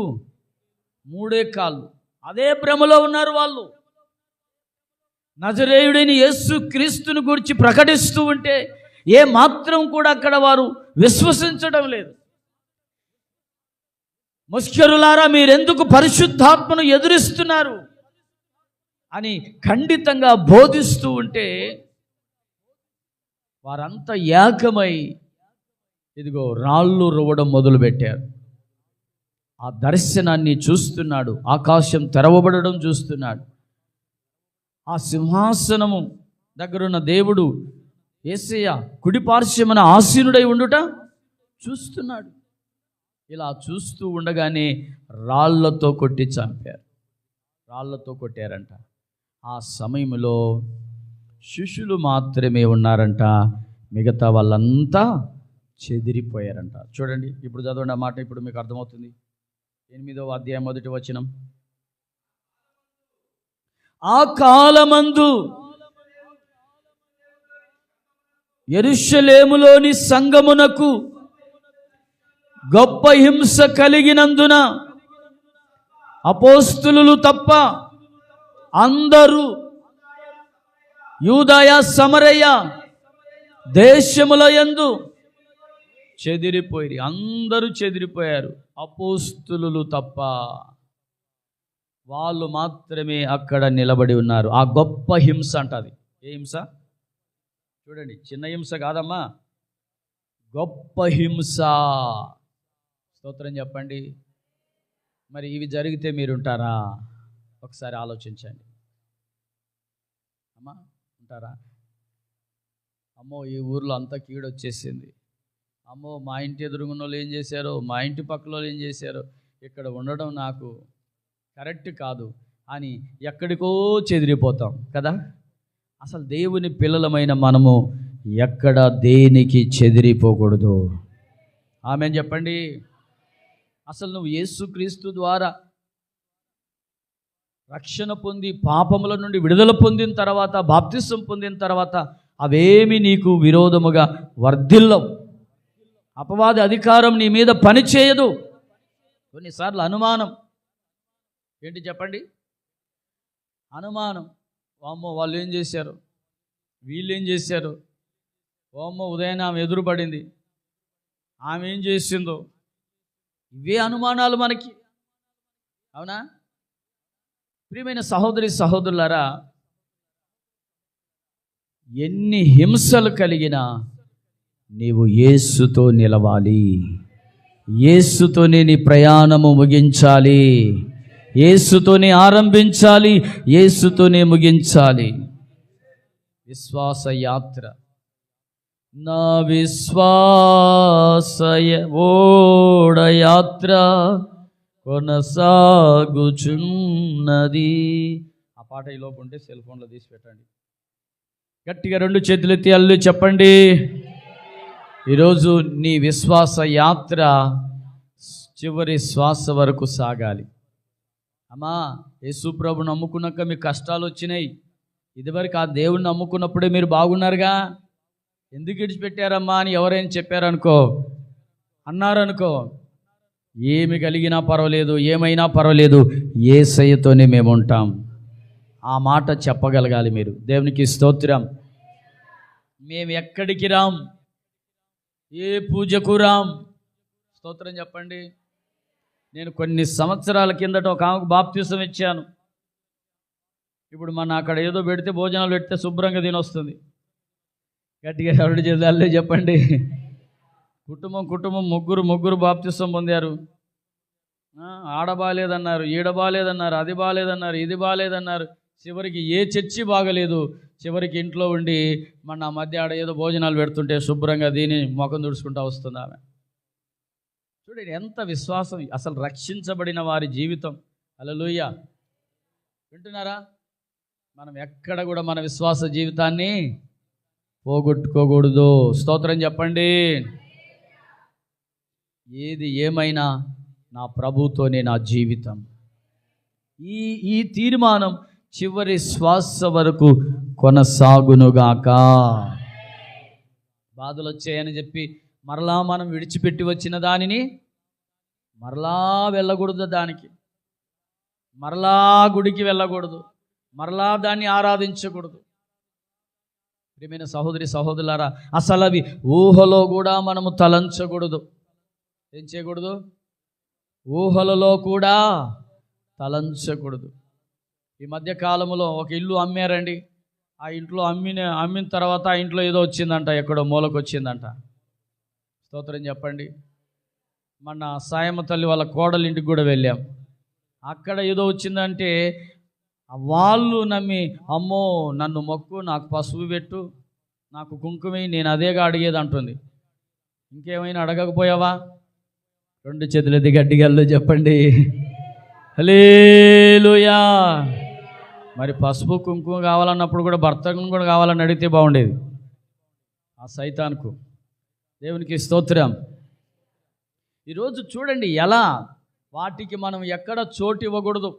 3 కాళ్ళు. అదే భ్రమలో ఉన్నారు వాళ్ళు. నజరేయుడైన యేసు క్రీస్తుని గురించి ప్రకటిస్తూ ఉంటే ఏ మాత్రం కూడా అక్కడ వారు విశ్వసించడం లేదు. ముష్కరులారా, మీరెందుకు పరిశుద్ధాత్మను ఎదురిస్తున్నారు అని ఖండితంగా బోధిస్తూ ఉంటే వారంతా ఏకమై ఇదిగో రాళ్ళు రువ్వడం మొదలుపెట్టారు. ఆ దర్శనాన్ని చూస్తున్నాడు, ఆకాశం తెరవబడడం చూస్తున్నాడు. ఆ సింహాసనము దగ్గరున్న దేవుడు యేసయ్య కుడిపార్శ్వమున ఆసీనుడై ఉండుట చూస్తున్నాడు. ఇలా చూస్తూ ఉండగానే రాళ్లతో కొట్టి చంపారు. రాళ్లతో కొట్టారంట. ఆ సమయంలో శిష్యులు మాత్రమే ఉన్నారంట, మిగతా వాళ్ళంతా చెదిరిపోయారంట. చూడండి, ఇప్పుడు చదవండి ఆ మాట, ఇప్పుడు మీకు అర్థమవుతుంది. 8వ అధ్యాయం 1వ వచనం. ఆ కాలమందు యెరూషలేములోని సంఘమునకు గొప్ప హింస కలిగినందున అపోస్తలులు తప్ప అందరూ యూదయ సమరయ దేశముల యందు చెదిరిపోయి, అందరూ చెదిరిపోయారు. అపోస్తలులు తప్ప వాళ్ళు మాత్రమే అక్కడ నిలబడి ఉన్నారు. ఆ గొప్ప హింస అంటది. ఏ హింస? చూడండి, చిన్న హింస కాదమ్మా, గొప్ప హింస. స్తోత్రం చెప్పండి. మరి ఇవి జరిగితే మీరుంటారా? ఒకసారి ఆలోచించండి. అమ్మా, ఉంటారా? అమ్మో, ఈ ఊర్లో అంతా కీడొచ్చేసింది. అమ్మో, మా ఇంటి ఎదురుగున్న వాళ్ళు ఏం చేశారో, మా ఇంటి పక్కల వాళ్ళు ఏం చేశారో, ఇక్కడ ఉండడం నాకు కరెక్ట్ కాదు అని ఎక్కడికో చెదిరిపోతాం కదా. అసలు దేవుని పిల్లలమైన మనము ఎక్కడ దేనికి చెదిరిపోకూడదు. ఆమేన్ చెప్పండి. అసలు నువ్వు యేసుక్రీస్తు ద్వారా రక్షణ పొంది పాపముల నుండి విడుదల పొందిన తర్వాత, బాప్తిసం పొందిన తర్వాత అవేమి నీకు విరోధముగా వర్ధిల్లవు. అపవాది అధికారం నీ మీద పని చేయదు. కొన్నిసార్లు అనుమానం ఏంటి చెప్పండి? అనుమానం. వామ్మో, వాళ్ళు ఏం చేశారు, వీళ్ళు ఏం చేశారు, వామ్మో ఉదయాన్నే ఆమె ఎదురుపడింది, ఆమె ఏం చేసిందో, ఇవే అనుమానాలు మనకి. అవునా? ప్రియమైన సహోదరి సహోదరులారా, ఎన్ని హింసలు కలిగినా నీవు యేసుతో నిలవాలి. యేసుతోనే నీ ప్రయాణము ముగించాలి. యేసుతోనే ఆరంభించాలి, యేసుతోనే ముగించాలి. విశ్వాస యాత్ర. నా విశ్వాస ఓడయాత్ర కొనసాగుచున్నది. ఆ పాట ఈ లోపు ఉంటే సెల్ ఫోన్లో తీసి పెట్టండి. గట్టిగా 2 చేతులు ఎత్తి అల్లు చెప్పండి. ఈరోజు నీ విశ్వాస యాత్ర చివరి శ్వాస వరకు సాగాలి. అమ్మా, యేసు ప్రభు నమ్ముకున్నాక మీకు కష్టాలు వచ్చినాయి. ఇదివరకు ఆ దేవుణ్ణి నమ్ముకున్నప్పుడే మీరు బాగున్నారుగా, ఎందుకు విడిచిపెట్టారమ్మా అని ఎవరైనా చెప్పారనుకో, అన్నారనుకో, ఏమి కలిగినా పర్వాలేదు, ఏమైనా పర్వాలేదు, యేసయ్యతోనే మేము ఉంటాం. ఆ మాట చెప్పగలగాలి మీరు. దేవునికి స్తోత్రం. మేము ఎక్కడికి రాం, ఏ పూజకు రాం. స్తోత్రం చెప్పండి. నేను కొన్ని సంవత్సరాల కిందట ఒక ఆమెకు బాప్తిసం ఇచ్చాను. ఇప్పుడు మన అక్కడ ఏదో పెడితే, భోజనాలు పెడితే శుభ్రంగా తినొస్తుంది. గట్టిగా ఎవరు చేద్దాలే చెప్పండి. కుటుంబం ముగ్గురు బాప్తిసం పొందారు. ఆడ బాలేదన్నారు, ఈడ బాలేదన్నారు, అది బాలేదన్నారు, ఇది బాలేదన్నారు. చివరికి ఏ చర్చి బాగలేదు. చివరికి ఇంట్లో ఉండి మన మధ్య ఆడ ఏదో భోజనాలు పెడుతుంటే శుభ్రంగా దీని ముఖం తుడుచుకుంటూ వస్తుంది ఆమె. చూడండి ఎంత విశ్వాసం. అసలు రక్షించబడిన వారి జీవితం. హల్లెలూయా. వింటున్నారా? మనం ఎక్కడ కూడా మన విశ్వాస జీవితాన్ని పోగొట్టుకోకూడదు. స్తోత్రం చెప్పండి. ఏది ఏమైనా నా ప్రభుతోనే నా జీవితం. ఈ తీర్మానం చివరి శ్వాస వరకు కొనసాగునుగాక. బాధలు వచ్చాయని చెప్పి మరలా మనం విడిచిపెట్టి వచ్చిన దానిని మరలా వెళ్ళకూడదు. దానికి మరలా గుడికి వెళ్ళకూడదు. మరలా దాన్ని ఆరాధించకూడదు. ప్రియమైన సహోదరి సహోదరులారా, అసలు అవి ఊహలో కూడా మనము తలంచకూడదు. ఏం చేయకూడదు? ఊహలలో కూడా తలంచకూడదు. ఈ మధ్య కాలంలో ఒక ఇల్లు అమ్మారండి. ఆ ఇంట్లో అమ్మిన తర్వాత ఆ ఇంట్లో ఏదో వచ్చిందంట, ఎక్కడో మూలకు వచ్చిందంట. స్తోత్రం చెప్పండి. మన సాయమ్మ తల్లి వాళ్ళ కోడలి ఇంటికి కూడా వెళ్ళాం. అక్కడ ఏదో వచ్చిందంటే వాళ్ళు నమ్మి, అమ్మో నన్ను మొక్కు, నాకు పసుపు పెట్టు, నాకు కుంకుమే, నేను అదేగా అడిగేది అంటుంది. ఇంకేమైనా అడగకపోయావా? 2 చేతులెత్తి గట్టిగా చెప్పండి హల్లెలూయా. మరి పసుపు కుంకుమ కావాలన్నప్పుడు కూడా భర్తకు కూడా కావాలని అడిగితే బాగుండేది ఆ సైతాన్కు. దేవునికి స్తోత్రం. ఈరోజు చూడండి ఎలా వాటికి మనం ఎక్కడ చోటు ఇవ్వకూడదు.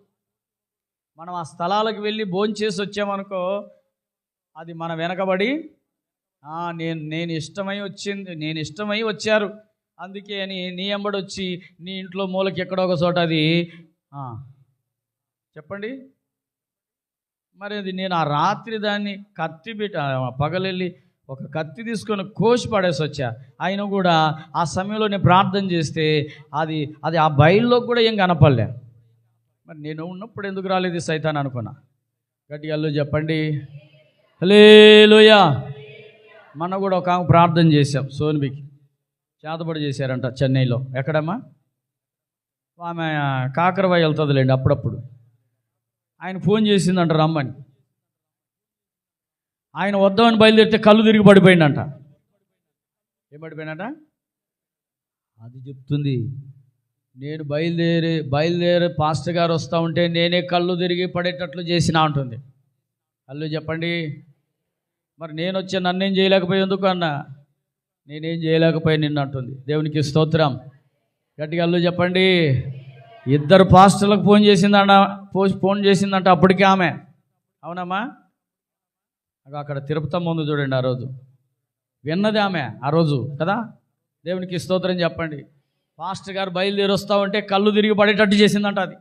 మనం ఆ స్థలాలకు వెళ్ళి భోంచేసి వచ్చామనుకో, అది మన వెనకబడి నేను ఇష్టమై వచ్చారు అందుకే అని నీ ఎంబడి వచ్చి నీ ఇంట్లో మూలకి ఎక్కడో ఒక చోట అది చెప్పండి. మరి అది నేను ఆ రాత్రి దాన్ని పగలెళ్ళి ఒక కత్తి తీసుకొని కోసి పడేసి వచ్చా. అయినా కూడా ఆ సమయంలో నేను ప్రార్థన చేస్తే అది ఆ బయలులో కూడా ఏం కనపడలే. మరి నేను ఉన్నప్పుడు ఎందుకు రాలేదు సైతాన్ అనుకున్నా. గట్టిగా చెప్పండి హల్లెలూయా. మన కూడా ఒక ఆమె ప్రార్థన చేశాం. సోనిబికి చేతబడి చేశారంట చెన్నైలో. ఎక్కడమ్మా? ఆమె కాకరవాయి వెళ్తుందిలేండి అప్పుడప్పుడు. ఆయన ఫోన్ చేసిందంట రమ్మని. ఆయన వద్దామని బయలుదేరితే కళ్ళు తిరిగి పడిపోయిందంట. ఏం పడిపోయినట? అది చెప్తుంది. నేను బయలుదేరి పాస్టర్ గారు వస్తూ ఉంటే నేనే కళ్ళు తిరిగి పడేటట్లు చేసినా అంటుంది. కళ్ళు చెప్పండి. మరి నేను వచ్చి నన్నేం చేయలేకపోయి ఎందుకు అన్నా? నేనేం చేయలేకపోయి నిన్ను అంటుంది. దేవునికి స్తోత్రం. గట్టిగా చెప్పండి. 2 పాస్టర్లకు ఫోన్ చేసిందంట అప్పటికే ఆమె. అవునమ్మా? అక్కడ తిరుపతమ్మ ఉంది చూడండి. ఆ రోజు విన్నది ఆమె ఆ రోజు కదా. దేవునికి స్తోత్రం చెప్పండి. పాస్టర్ గారు బయలుదేరి వస్తూ ఉంటే కళ్ళు తిరిగి పడేటట్టు చేసిందంట అది.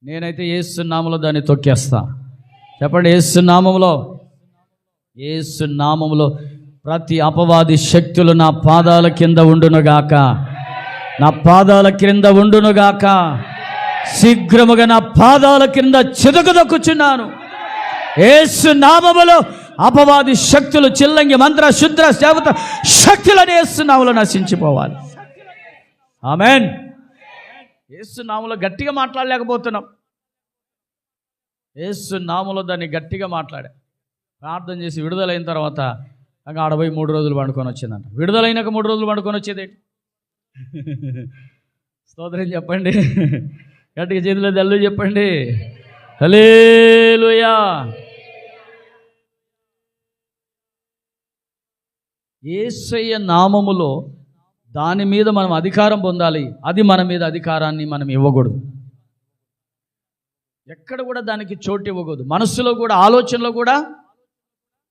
నేనైతే యేసు నామములో దాన్ని తొక్కేస్తా. చెప్పండి యేసు నామములో ప్రతి అపవాది శక్తులు నా పాదాల కింద ఉండునుగాక. శీఘ్రముగా నా పాదాల కింద చితకదొక్కుచున్నాను. యేసు నామములో అపవాది శక్తులు, చిల్లంగి మంత్ర శుద్ర దేవత శక్తులను యేసు నామములో నశించిపోవాలి. ఆమేన్. యేసు నామములో గట్టిగా మాట్లాడలేకపోతున్నాం. యేసు నామములో దాన్ని గట్టిగా మాట్లాడా. ప్రార్థన చేసి విడుదలైన తర్వాత అక్కడ ఆడపోయి 3 రోజులు పండుకొని వచ్చిందంట. విడుదలైనాక 3 రోజులు పండుకొని వచ్చేది. స్తోత్రం చెప్పండి. గట్టిగా చేతిలో దల్లు చెప్పండి హల్లెలూయా. యేసయ్య నామములో దాని మీద మనం అధికారం పొందాలి. అది మన మీద అధికారాన్ని మనం ఇవ్వకూడదు. ఎక్కడ కూడా దానికి చోటు ఇవ్వకూడదు. మనస్సులో కూడా, ఆలోచనలో కూడా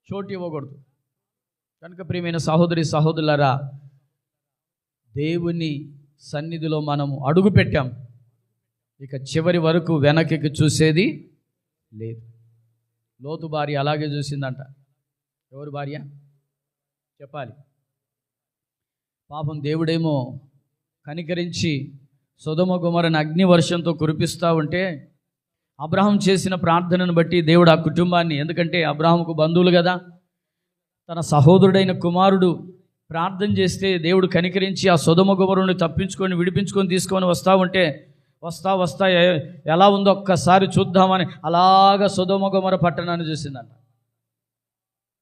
చోటు ఇవ్వకూడదు. కనుక ప్రియమైన సహోదరి సహోదరులారా, దేవుని సన్నిధిలో మనము అడుగు పెట్టాం. ఇక చివరి వరకు వెనక్కి చూసేది లేదు. లోతు భార్య అలాగే చూసిందంట. ఎవరు భార్య చెప్పాలి? పాపం దేవుడేమో కనికరించి సొదొమ గొమొర్రాను అగ్ని వర్షంతో కురిపిస్తూ ఉంటే అబ్రహాం చేసిన ప్రార్థనను బట్టి దేవుడు ఆ కుటుంబాన్ని, ఎందుకంటే అబ్రహాముకు బంధువులు కదా, తన సహోదరుడైన కుమారుడు ప్రార్థన చేస్తే దేవుడు కనికరించి ఆ సొదొమ గొమొర్రాను తప్పించుకొని విడిపించుకొని తీసుకొని వస్తూ ఉంటే వస్తా ఎలా ఉందో ఒక్కసారి చూద్దామని అలాగా సొదొమ గొమొర్రా పట్టణాన్ని చూసిందంట.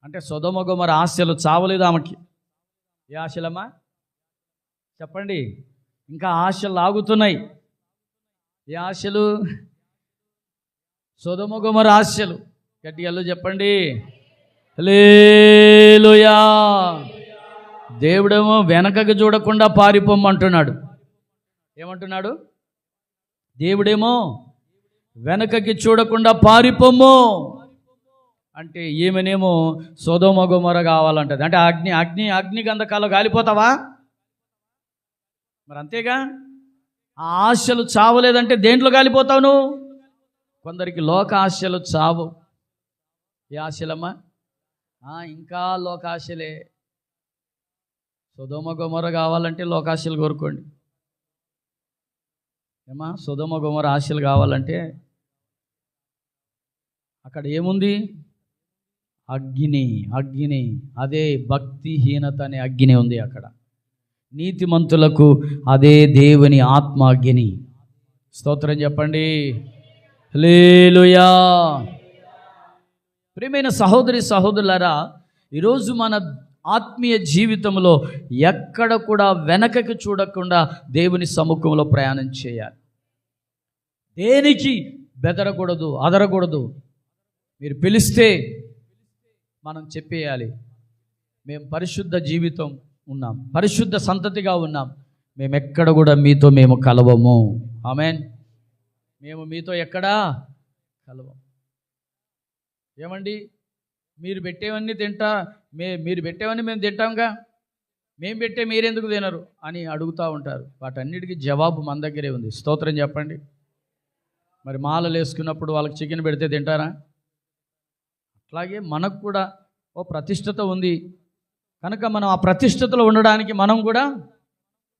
అంటే సొదొమ గొమొర్రా ఆశలు చావలేదు ఆమెకి. ఏ ఆశలమ్మా చెప్పండి? ఇంకా ఆశలు లాగుతున్నాయి. ఏ ఆశలు? సొదొమ గొమొర్రా ఆశలు. గట్టిగా చెప్పండి హల్లెలూయా. దేవుడేమో వెనకకు చూడకుండా పారిపోమ్మంటున్నాడు. ఏమంటున్నాడు? దేవుడేమో వెనకకి చూడకుండా పారిపోము అంటే ఏమనేమో సొదొమ గొమొర్రా కావాలంటది. అంటే అగ్ని గంధకాల్లో కాలిపోతావా? మరి అంతేగా. ఆ ఆశలు చావలేదంటే దేంట్లో కాలిపోతావు నువ్వు? కొందరికి లోక ఆశలు చావు. ఏ ఆశలమ్మా? ఇంకా లోకాశలే. సొదొమ గొమొర్రా కావాలంటే లోకాశలు కోరుకోండి. ఏమా సొదొమ గొమొర్రా ఆశలు కావాలంటే అక్కడ ఏముంది? అగ్ని. అదే భక్తిహీనత అనే అగ్ని ఉంది అక్కడ. నీతిమంతులకు అదే దేవుని ఆత్మ అగ్ని. స్తోత్రం చెప్పండి హల్లెలూయా. ప్రియమైన సహోదరి సహోదరులారా, ఈరోజు మన ఆత్మీయ జీవితంలో ఎక్కడ కూడా వెనకకి చూడకుండా దేవుని సముఖంలో ప్రయాణం చేయాలి. దేనికి బెదరకూడదు, అదరకూడదు. మీరు పిలిస్తే మనం చెప్పేయాలి, మేము పరిశుద్ధ జీవితం ఉన్నాం, పరిశుద్ధ సంతతిగా ఉన్నాం, మేము ఎక్కడ కూడా మీతో మేము కలవము. ఆమేన్. మేము మీతో ఎక్కడా కలవం. ఏమండి మీరు పెట్టేవన్నీ మీరు పెట్టేవన్నీ మేము తింటాంగా, మేము పెట్టే మీరెందుకు తినరు అని అడుగుతూ ఉంటారు. వాటన్నిటికీ జవాబు మన దగ్గరే ఉంది. స్తోత్రం చెప్పండి. మరి మాలలు వేసుకున్నప్పుడు వాళ్ళకి చికెన్ పెడితే తింటారా? అట్లాగే మనకు కూడా ఓ ప్రతిష్టత ఉంది కనుక మనం ఆ ప్రతిష్టతలో ఉండడానికి మనం కూడా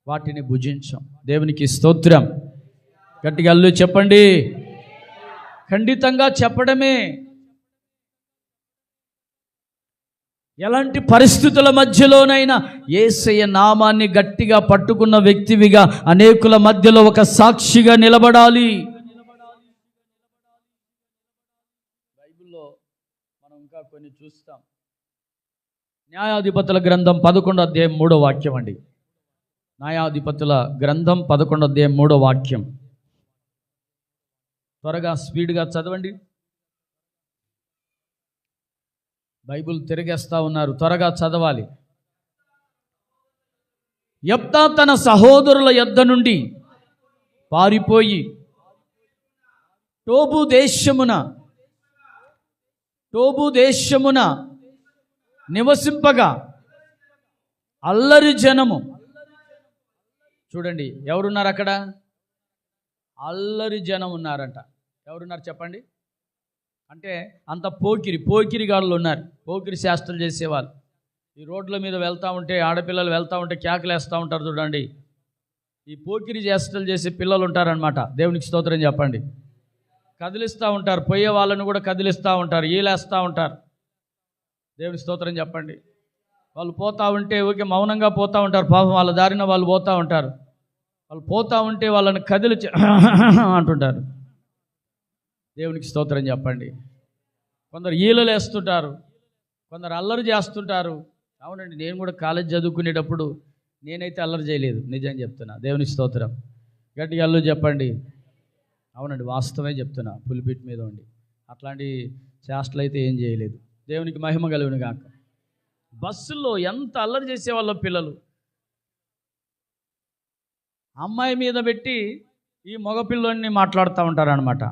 వాటిని భుజించాం. దేవునికి స్తోత్రం. గట్టిగా అల్లు చెప్పండి. ఖండితంగా చెప్పడమే. ఎలాంటి పరిస్థితుల మధ్యలోనైనా యేసయ్య నామాన్ని గట్టిగా పట్టుకున్న వ్యక్తివిగా అనేకుల మధ్యలో ఒక సాక్షిగా నిలబడాలి. బైబిల్లో మనం ఇంకా కొన్ని చూస్తాం. న్యాయాధిపతుల గ్రంథం 11వ అధ్యాయం 3వ వాక్యం అండి. న్యాయాధిపతుల గ్రంథం 11వ అధ్యాయం 3వ వాక్యం. త్వరగా స్పీడ్గా చదవండి. బైబిల్ తిరిగేస్తా ఉన్నారు, త్వరగా చదవాలి. యెఫ్తా తన సహోదరుల యొద్ద నుండి పారిపోయి టోబు దేశమున నివసింపగా అల్లరి జనము. చూడండి ఎవరున్నారు అక్కడ? అల్లరి జనం ఉన్నారంట. ఎవరున్నారు చెప్పండి? అంటే అంత పోకిరి గాళ్ళు ఉన్నారు, పోకిరి శాస్త్రాలు చేసేవాళ్ళు. ఈ రోడ్ల మీద వెళ్తూ ఉంటే ఆడపిల్లలు వెళ్తూ ఉంటే కేకలు వేస్తూ ఉంటారు చూడండి. ఈ పోకిరి చేష్టలు చేసే పిల్లలు ఉంటారనమాట. దేవునికి స్తోత్రం చెప్పండి. కదిలిస్తూ ఉంటారు, పోయే వాళ్ళని కూడా కదిలిస్తూ ఉంటారు, ఈలేస్తూ ఉంటారు. దేవునికి స్తోత్రం చెప్పండి. వాళ్ళు పోతూ ఉంటే ఊరికే మౌనంగా పోతూ ఉంటారు. పాపం వాళ్ళ దారిన వాళ్ళు పోతూ ఉంటారు. వాళ్ళు పోతూ ఉంటే వాళ్ళని కదిలిచి అంటుంటారు. దేవునికి స్తోత్రం చెప్పండి. కొందరు ఈలలు వేస్తుంటారు, కొందరు అల్లరి చేస్తుంటారు. అవునండి, నేను కూడా కాలేజ్ చదువుకునేటప్పుడు నేనైతే అల్లరి చేయలేదు, నిజం చెప్తున్నా. దేవునికి స్తోత్రం. గట్టిగా అల్లు చెప్పండి. అవునండి, వాస్తవమే చెప్తున్నా. పులిపిట్ మీద ఉండి అట్లాంటి చేష్టలు అయితే ఏం చేయలేదు. దేవునికి మహిమ కలుగును గాక. బస్సుల్లో ఎంత అల్లరి చేసేవాళ్ళో పిల్లలు. అమ్మాయి మీద పెట్టి ఈ మగపిల్లోని మాట్లాడుతూ ఉంటారు అనమాట.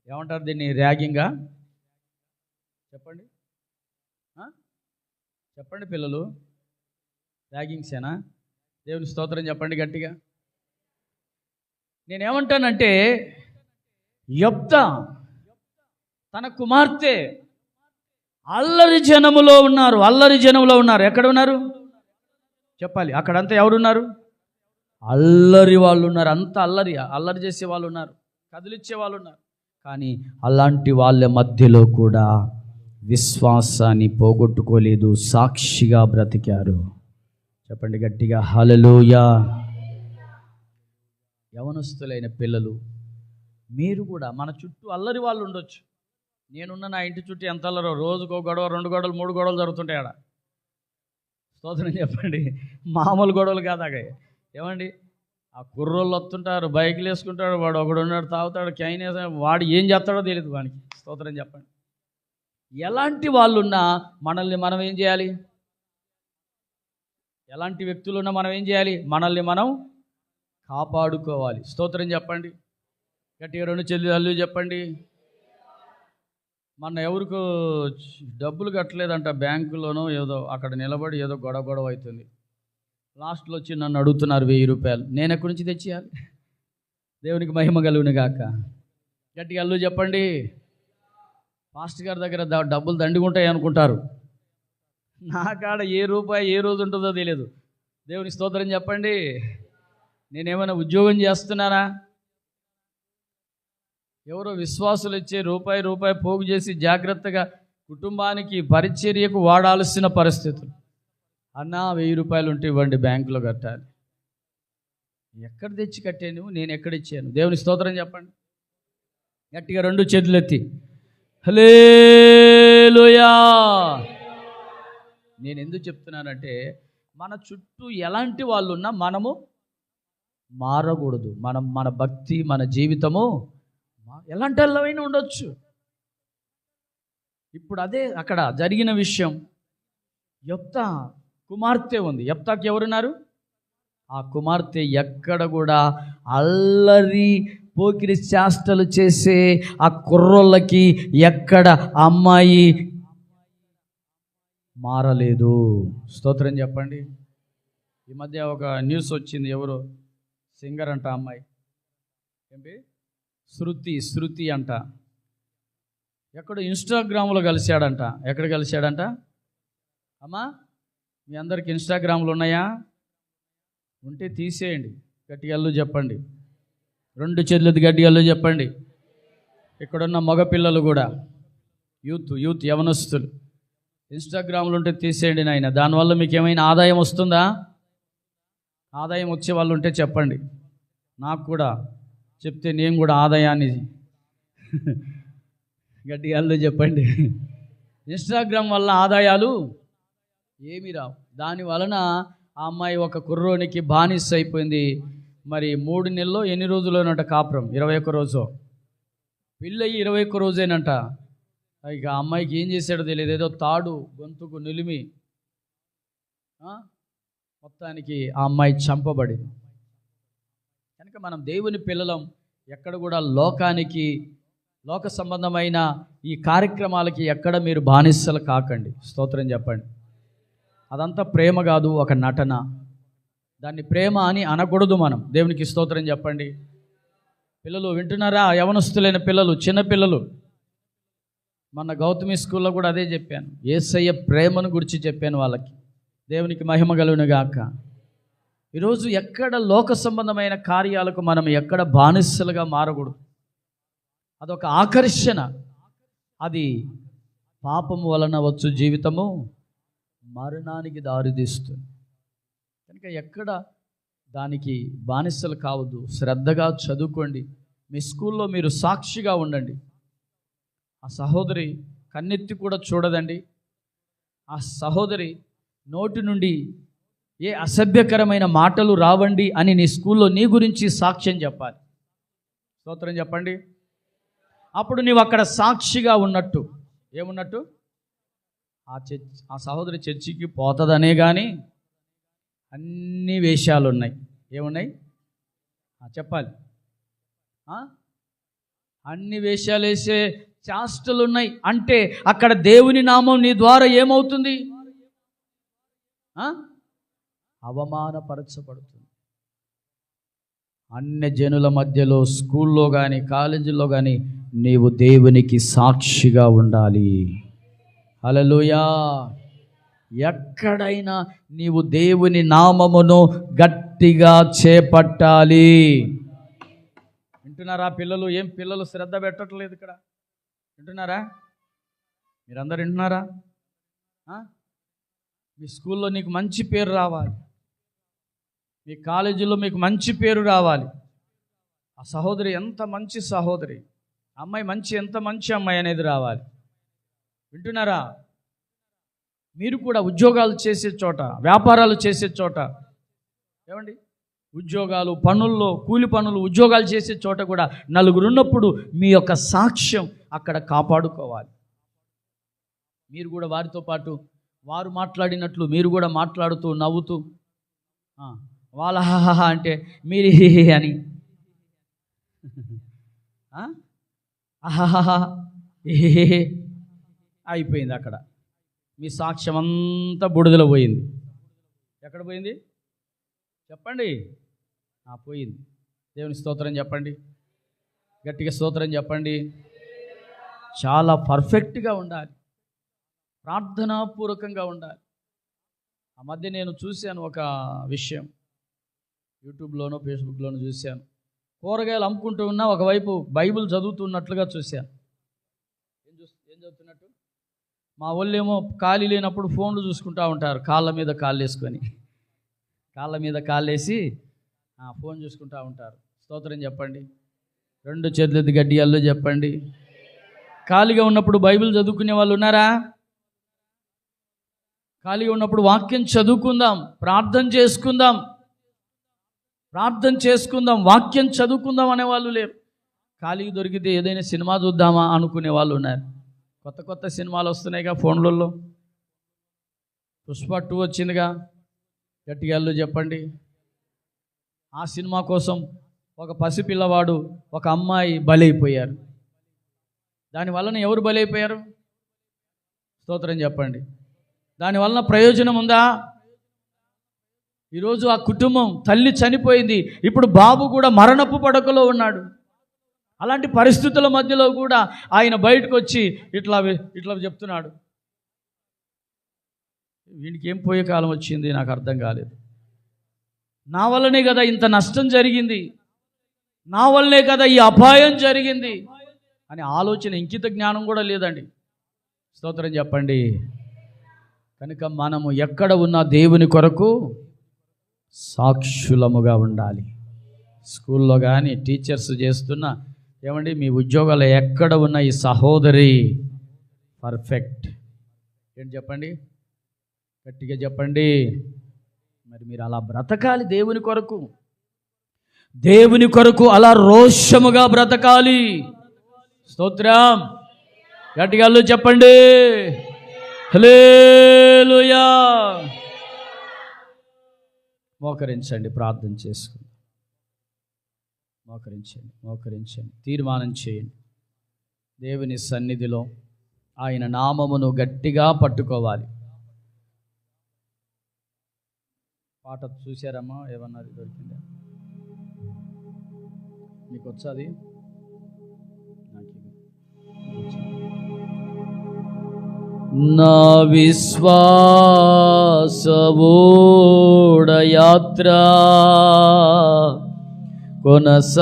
ఏమంటారు దీన్ని? ర్యాగింగా? చెప్పండి చెప్పండి పిల్లలు, ర్యాగింగ్సేనా? దేవుని స్తోత్రం చెప్పండి గట్టిగా. నేనేమంటానంటే యెఫ్తా తన కుమార్తె. అల్లరి జనములో ఉన్నారు, అల్లరి జనములో ఉన్నారు. ఎక్కడ ఉన్నారు చెప్పాలి? అక్కడంతా ఎవరున్నారు? అల్లరి వాళ్ళు ఉన్నారు. అంత అల్లరి చేసే వాళ్ళు ఉన్నారు, కదిలిచ్చే వాళ్ళు ఉన్నారు. కానీ అలాంటి వాళ్ళ మధ్యలో కూడా విశ్వాసాన్ని పోగొట్టుకోలేదు, సాక్షిగా బ్రతికారు. చెప్పండి గట్టిగా హల్లెలూయా. యవనస్తులైన పిల్లలు, మీరు కూడా, మన చుట్టూ అల్లరి వాళ్ళు ఉండొచ్చు. నేనున్న నా ఇంటి చుట్టూ ఎంత అల్లరో, రోజుకో గొడవ, 2 గొడవలు, 3 గొడవలు జరుగుతుంటాయి ఆడ. స్తోత్రం చెప్పండి. మామూలు గొడవలు కాదాగా. ఏమండి, ఆ కుర్రోళ్ళు వస్తుంటారు, బైకులు వేసుకుంటాడు, వాడు ఒకడు ఉన్నాడు, తాగుతాడు, క్యాన్ వేసా, వాడు ఏం చేస్తాడో తెలియదు వానికి. స్తోత్రం చెప్పండి. ఎలాంటి వాళ్ళున్నా మనల్ని మనం ఏం చేయాలి? ఎలాంటి వ్యక్తులున్నా మనం ఏం చేయాలి? మనల్ని మనం కాపాడుకోవాలి. స్తోత్రం చెప్పండి. గట్టిగా 2 చెల్లి చెప్పండి. మన ఎవరికో డబ్బులు కట్టలేదంట బ్యాంకులోనో, ఏదో అక్కడ నిలబడి ఏదో గొడవ అవుతుంది. లాస్ట్లో వచ్చి నన్ను అడుగుతున్నారు 1000 రూపాయలు. నేను ఎక్కడి నుంచి తెచ్చేయాలి? దేవునికి మహిమ కలుగును గాక. గట్టిగా అల్లు చెప్పండి. పాస్టర్ గారి దగ్గర డబ్బులు దండిగుంటాయి అనుకుంటారు. నా కాడ ఏ రూపాయి ఏ రోజు ఉంటుందో తెలియదు. దేవుని స్తోత్రం చెప్పండి. నేనేమైనా ఉద్యోగం చేస్తున్నానా? ఎవరో విశ్వాసులు ఇచ్చే రూపాయి పోగు చేసి జాగ్రత్తగా కుటుంబానికి పరిచర్యకు వాడాల్సిన పరిస్థితులు. అన్నా 1000 రూపాయలు ఉంటే ఇవ్వండి, బ్యాంకులో కట్టాలి. ఎక్కడ తెచ్చి కట్టాను? నేను ఎక్కడ ఇచ్చాను? దేవుని స్తోత్రం చెప్పండి. గట్టిగా 2 చేతులు ఎత్తి హల్లెలూయా. నేను ఎందుకు చెప్తున్నానంటే, మన చుట్టూ ఎలాంటి వాళ్ళు ఉన్నా మనము మారకూడదు. మన భక్తి, మన జీవితము ఎలాంటి వాళ్ళైనా ఉండొచ్చు. ఇప్పుడు అదే అక్కడ జరిగిన విషయం. యెఫ్తా కుమార్తె ఉంది. యెఫ్తాకి ఎవరున్నారు? ఆ కుమార్తె ఎక్కడ కూడా అల్లరి పోకిరి చేష్టలు చేసే ఆ కుర్రోళ్ళకి ఎక్కడ అమ్మాయి మారలేదు. స్తోత్రం చెప్పండి. ఈ మధ్య ఒక న్యూస్ వచ్చింది. ఎవరు సింగర్ అంట, అమ్మాయి ఏంటి శృతి అంట. ఎక్కడో ఇన్స్టాగ్రామ్లో కలిశాడంట. ఎక్కడ కలిశాడంట? అమ్మా, మీ అందరికి ఇన్స్టాగ్రామ్లు ఉన్నాయా? ఉంటే తీసేయండి. గట్టిగా అల్లు చెప్పండి. 2 చేతులది గట్టిగా అల్లు చెప్పండి. ఇక్కడున్న మగపిల్లలు కూడా, యూత్ యవనస్తులు, ఇన్స్టాగ్రామ్లు ఉంటే తీసేయండి నాయన. దానివల్ల మీకు ఏమైనా ఆదాయం వస్తుందా? ఆదాయం వచ్చే వాళ్ళు ఉంటే చెప్పండి, నాకు కూడా చెప్తే నేను కూడా ఆదాయాన్ని గట్టిగా అల్లు చెప్పండి. ఇన్స్టాగ్రామ్ వల్ల ఆదాయాలు ఏమీ రావు. దాని వలన ఆ అమ్మాయి ఒక కుర్రోనికి బానిస అయిపోయింది. మరి 3 నెలల్లో ఎన్ని రోజులోనంట కాపురం? 21 రోజు. పెళ్ళయి 21 రోజేనంట. ఇక ఆ అమ్మాయికి ఏం చేశాడో తెలియదు. ఏదో తాడు గొంతుకు నిలిమి మొత్తానికి ఆ అమ్మాయి చంపబడింది. కనుక మనం దేవుని పిల్లలం. ఎక్కడ కూడా లోక సంబంధమైన ఈ కార్యక్రమాలకి ఎక్కడ మీరు బానిసలు కాకండి. స్తోత్రం చెప్పండి. అదంతా ప్రేమ కాదు, ఒక నటన. దాన్ని ప్రేమ అని అనకూడదు మనం. దేవునికి స్తోత్రం చెప్పండి. పిల్లలు వింటున్నారా? యవనస్తులైన పిల్లలు, చిన్న పిల్లలు. మన గౌతమి స్కూల్లో కూడా అదే చెప్పాను. యేసయ్య ప్రేమను గురించి చెప్పాను వాళ్ళకి. దేవునికి మహిమ కలుగును గాక. ఈరోజు ఎక్కడ లోక సంబంధమైన కార్యాలకు మనం ఎక్కడ బానిసలుగా మారకూడదు. అదొక ఆకర్షణ. అది పాపము వలన వచ్చు జీవితము మరణానికి దారితీస్తుంది. కనుక ఎక్కడ దానికి బానిసలు కావద్దు. శ్రద్ధగా చదువుకోండి. మీ స్కూల్లో మీరు సాక్షిగా ఉండండి. ఆ సహోదరి కన్నెత్తి కూడా చూడదండి. ఆ సహోదరి నోటి నుండి ఏ అసభ్యకరమైన మాటలు రావండి అని నీ స్కూల్లో నీ గురించి సాక్ష్యం చెప్పాలి. స్తోత్రం చెప్పండి. అప్పుడు నీవు అక్కడ సాక్షిగా ఉన్నట్టు. ఏమున్నట్టు? ఆ సహోదరి చర్చికి పోతుందనే కానీ అన్ని వేషాలు ఉన్నాయి. ఏమున్నాయి చెప్పాలి? అన్ని వేషాలు వేసే చేష్టలు ఉన్నాయి. అంటే అక్కడ దేవుని నామం నీ ద్వారా ఏమవుతుంది? అవమానపరచబడుతుంది. అన్య జనుల మధ్యలో, స్కూల్లో కానీ కాలేజీల్లో కానీ నీవు దేవునికి సాక్షిగా ఉండాలి. హల్లెలూయా. ఎక్కడైనా నీవు దేవుని నామమును గట్టిగా చేపట్టాలి. వింటున్నారా పిల్లలు? ఏం పిల్లలు శ్రద్ధ పెట్టట్లేదు ఇక్కడ? వింటున్నారా? మీరందరూ వింటున్నారా? మీ స్కూల్లో నీకు మంచి పేరు రావాలి, మీ కాలేజీలో మీకు మంచి పేరు రావాలి. ఆ సహోదరి ఎంత మంచి సహోదరి, అమ్మాయి ఎంత మంచి అమ్మాయి అనేది రావాలి. వింటున్నారా? మీరు కూడా ఉద్యోగాలు చేసే చోట, వ్యాపారాలు చేసే చోట, ఏమండి ఉద్యోగాలు, పనుల్లో, కూలి పనులు, ఉద్యోగాలు చేసే చోట కూడా నలుగురు ఉన్నప్పుడు మీ యొక్క సాక్ష్యం అక్కడ కాపాడుకోవాలి. మీరు కూడా వారితో పాటు వారు మాట్లాడినట్లు మీరు కూడా మాట్లాడుతూ నవ్వుతూ, వాళ్ళ హాహా అంటే మీరు అని ఆహాహా అయిపోయింది. అక్కడ మీ సాక్ష్యం అంతా బుడిదలో పోయింది. ఎక్కడ పోయింది చెప్పండి? పోయింది. దేవుని స్తోత్రం చెప్పండి, గట్టిగా స్తోత్రం చెప్పండి. చాలా పర్ఫెక్ట్గా ఉండాలి, ప్రార్థనాపూర్వకంగా ఉండాలి. ఆ మధ్య నేను చూశాను ఒక విషయం, యూట్యూబ్లోనో ఫేస్బుక్లోనో చూశాను. కూరగాయలు అమ్ముకుంటూ ఉన్నా ఒకవైపు బైబిల్ చదువుతున్నట్లుగా చూశాను. ఏం చదువుతున్నట్టు? మా వాళ్ళేమో ఖాళీ లేనప్పుడు ఫోన్లు చూసుకుంటూ ఉంటారు, కాళ్ళ మీద కాళ్ళు వేసుకొని, కాళ్ళ మీద కాళ్ళు వేసి ఫోన్ చూసుకుంటూ ఉంటారు. స్తోత్రం చెప్పండి, రెండు చేతులెత్తి గడ్డియాల్లో చెప్పండి. ఖాళీగా ఉన్నప్పుడు బైబిల్ చదువుకునే వాళ్ళు ఉన్నారా? ఖాళీగా ఉన్నప్పుడు వాక్యం చదువుకుందాం, ప్రార్థన చేసుకుందాం, వాక్యం చదువుకుందాం అనేవాళ్ళు లేరు. ఖాళీగా దొరికితే ఏదైనా సినిమా చూద్దామా అనుకునే వాళ్ళు ఉన్నారు. కొత్త సినిమాలు వస్తున్నాయిగా ఫోన్లలో. పుష్ప 2 వచ్చిందిగా, గట్టిగాళ్ళు చెప్పండి. ఆ సినిమా కోసం ఒక పసిపిల్లవాడు, ఒక అమ్మాయి బలైపోయారు. దానివలన ఎవరు బలైపోయారు? స్తోత్రం చెప్పండి. దానివలన ప్రయోజనం ఉందా? ఈరోజు ఆ కుటుంబం, తల్లి చనిపోయింది, ఇప్పుడు బాబు కూడా మరణపు పడకలో ఉన్నాడు. అలాంటి పరిస్థితుల మధ్యలో కూడా ఆయన బయటకు వచ్చి ఇట్లా చెప్తున్నాడు. వీడికి ఏం పోయే కాలం వచ్చింది నాకు అర్థం కాలేదు. నా వల్లనే కదా ఇంత నష్టం జరిగింది, నా వల్లనే కదా ఈ అపాయం జరిగింది అని ఆలోచన, ఇంకిత జ్ఞానం కూడా లేదండి. స్తోత్రం చెప్పండి. కనుక మనము ఎక్కడ ఉన్నా దేవుని కొరకు సాక్షులముగా ఉండాలి. స్కూల్లో కానీ టీచర్స్ చేస్తున్నా, ఏమండి మీ ఉద్యోగాలు ఎక్కడ ఉన్న ఈ సహోదరి పర్ఫెక్ట్. ఏంటి చెప్పండి, గట్టిగా చెప్పండి. మరి మీరు అలా బ్రతకాలి, దేవుని కొరకు అలా రోషముగా బ్రతకాలి. స్తోత్రం, గట్టిగా చెప్పండి. హల్లెలూయా. మోకరించండి, ప్రార్థన చేసుకుందాం. మోకరించండి, తీర్మానం చేయండి. దేవుని సన్నిధిలో ఆయన నామమును గట్టిగా పట్టుకోవాలి. పాట చూశారమ్మా? ఏమన్నారు? దొరికిందా మీకు? వచ్చాది నా విశ్వాసవోడ యాత్ర కొనసాగుచున్నది,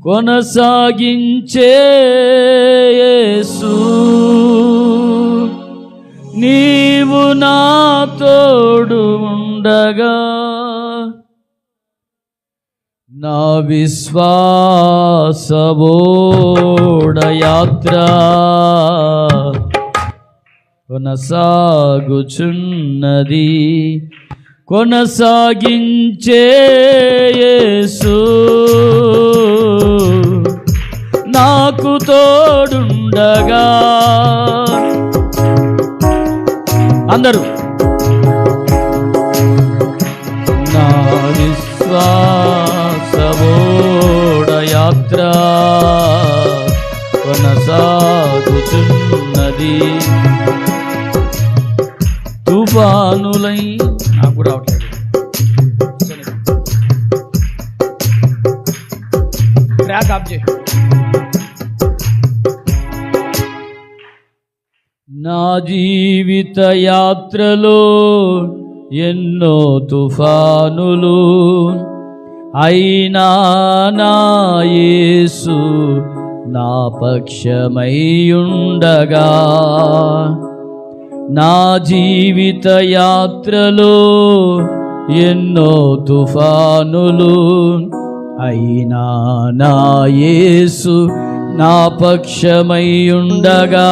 కొనసాగించే యేసు నీవు నా తోడు ఉండగా, నా విశ్వాసవోడ యాత్ర కొనసాగుచున్నది, కొనసాగించే యేసు నాకు తోడుండగా. అందరూ నా విశ్వాసవోడ యాత్ర కొనసాగుచున్నది, తుఫానులై నాకు రావట్లేదు. ట్రాక్ ఆఫ్ చేయి. నా జీవిత యాత్రలో ఎన్నో తుఫానులు అయినా నా యేసు నా పక్షమై ఉండగా, నా జీవిత యాత్రలో ఎన్నో తుఫానులు అయినా నా యేసు నా పక్షమై ఉండగా,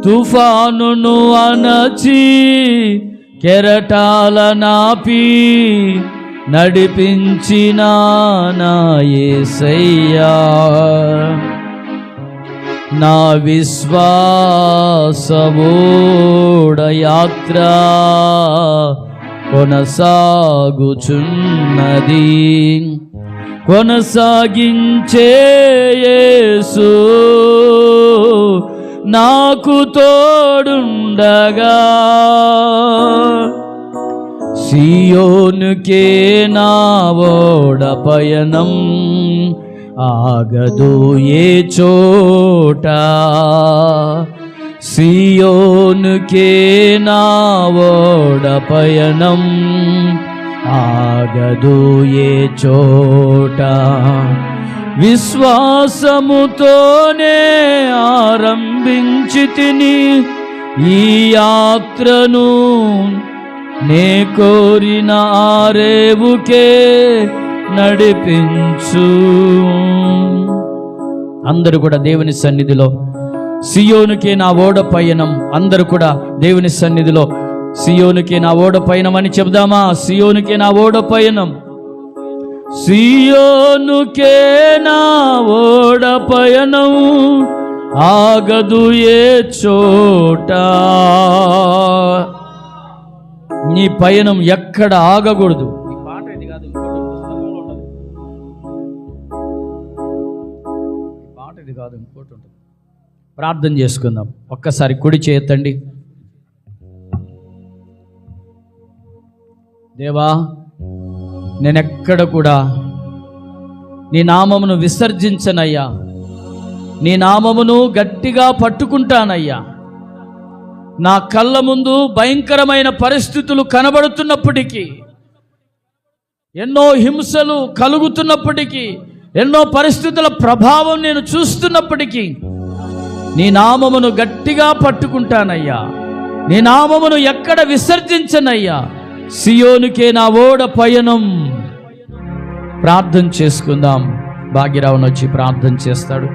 తుఫానును అణచి కెరటాల నాపి నడిపించిన నా యేసయ్యా, నా విశ్వాసమోడ యాత్ర కొనసాగుచున్నది, కొనసాగించే యేసు నాకు తోడుండగా, సియోనుకే నా ఓడ పయనం ఆగదు ఏ చోట, సియోనుకే నా ఓడ పయనం ఆగదు ఏ చోట, విశ్వాసముతోనే ఆరంభించితిని ఈ యాత్రను, నే కోరిన ఆరేవుకే నడిపించు. అందరూ కూడా దేవుని సన్నిధిలో సియోనుకే నా ఓడ పయనం, అందరూ కూడా దేవుని సన్నిధిలో సియోనుకే నా ఓడ పయనం అని చెబుదామా? సియోనుకే నా ఓడ పయనం, సియోనుకే నా ఓడ పయనం ఆగదు ఏ చోట. నీ పయనం ఎక్కడ ఆగకూడదు. ఈ పాట ఇది కాదు, ఇంకోటి పుస్తకంలో ఉంటుంది. ఈ పాట ఇది కాదు, ఇంకోటి ఉంటుంది. ప్రార్థన చేసుకుందాం. ఒక్కసారి కుడి చేయొద్దండి. దేవా, నేనెక్కడ కూడా నీ నామమును విసర్జించనయ్యా, నీ నామమును గట్టిగా పట్టుకుంటానయ్యా. నా కళ్ళ ముందు భయంకరమైన పరిస్థితులు కనబడుతున్నప్పటికీ, ఎన్నో హింసలు కలుగుతున్నప్పటికీ, ఎన్నో పరిస్థితుల ప్రభావం నేను చూస్తున్నప్పటికీ నీ నామమును గట్టిగా పట్టుకుంటానయ్యా. నీ నామమును ఎక్కడ విసర్జించనయ్యా. సియోనుకే నా ఓడ పయనం. ప్రార్థన చేసుకుందాం. భాగ్యరావును వచ్చి ప్రార్థన చేస్తాడు.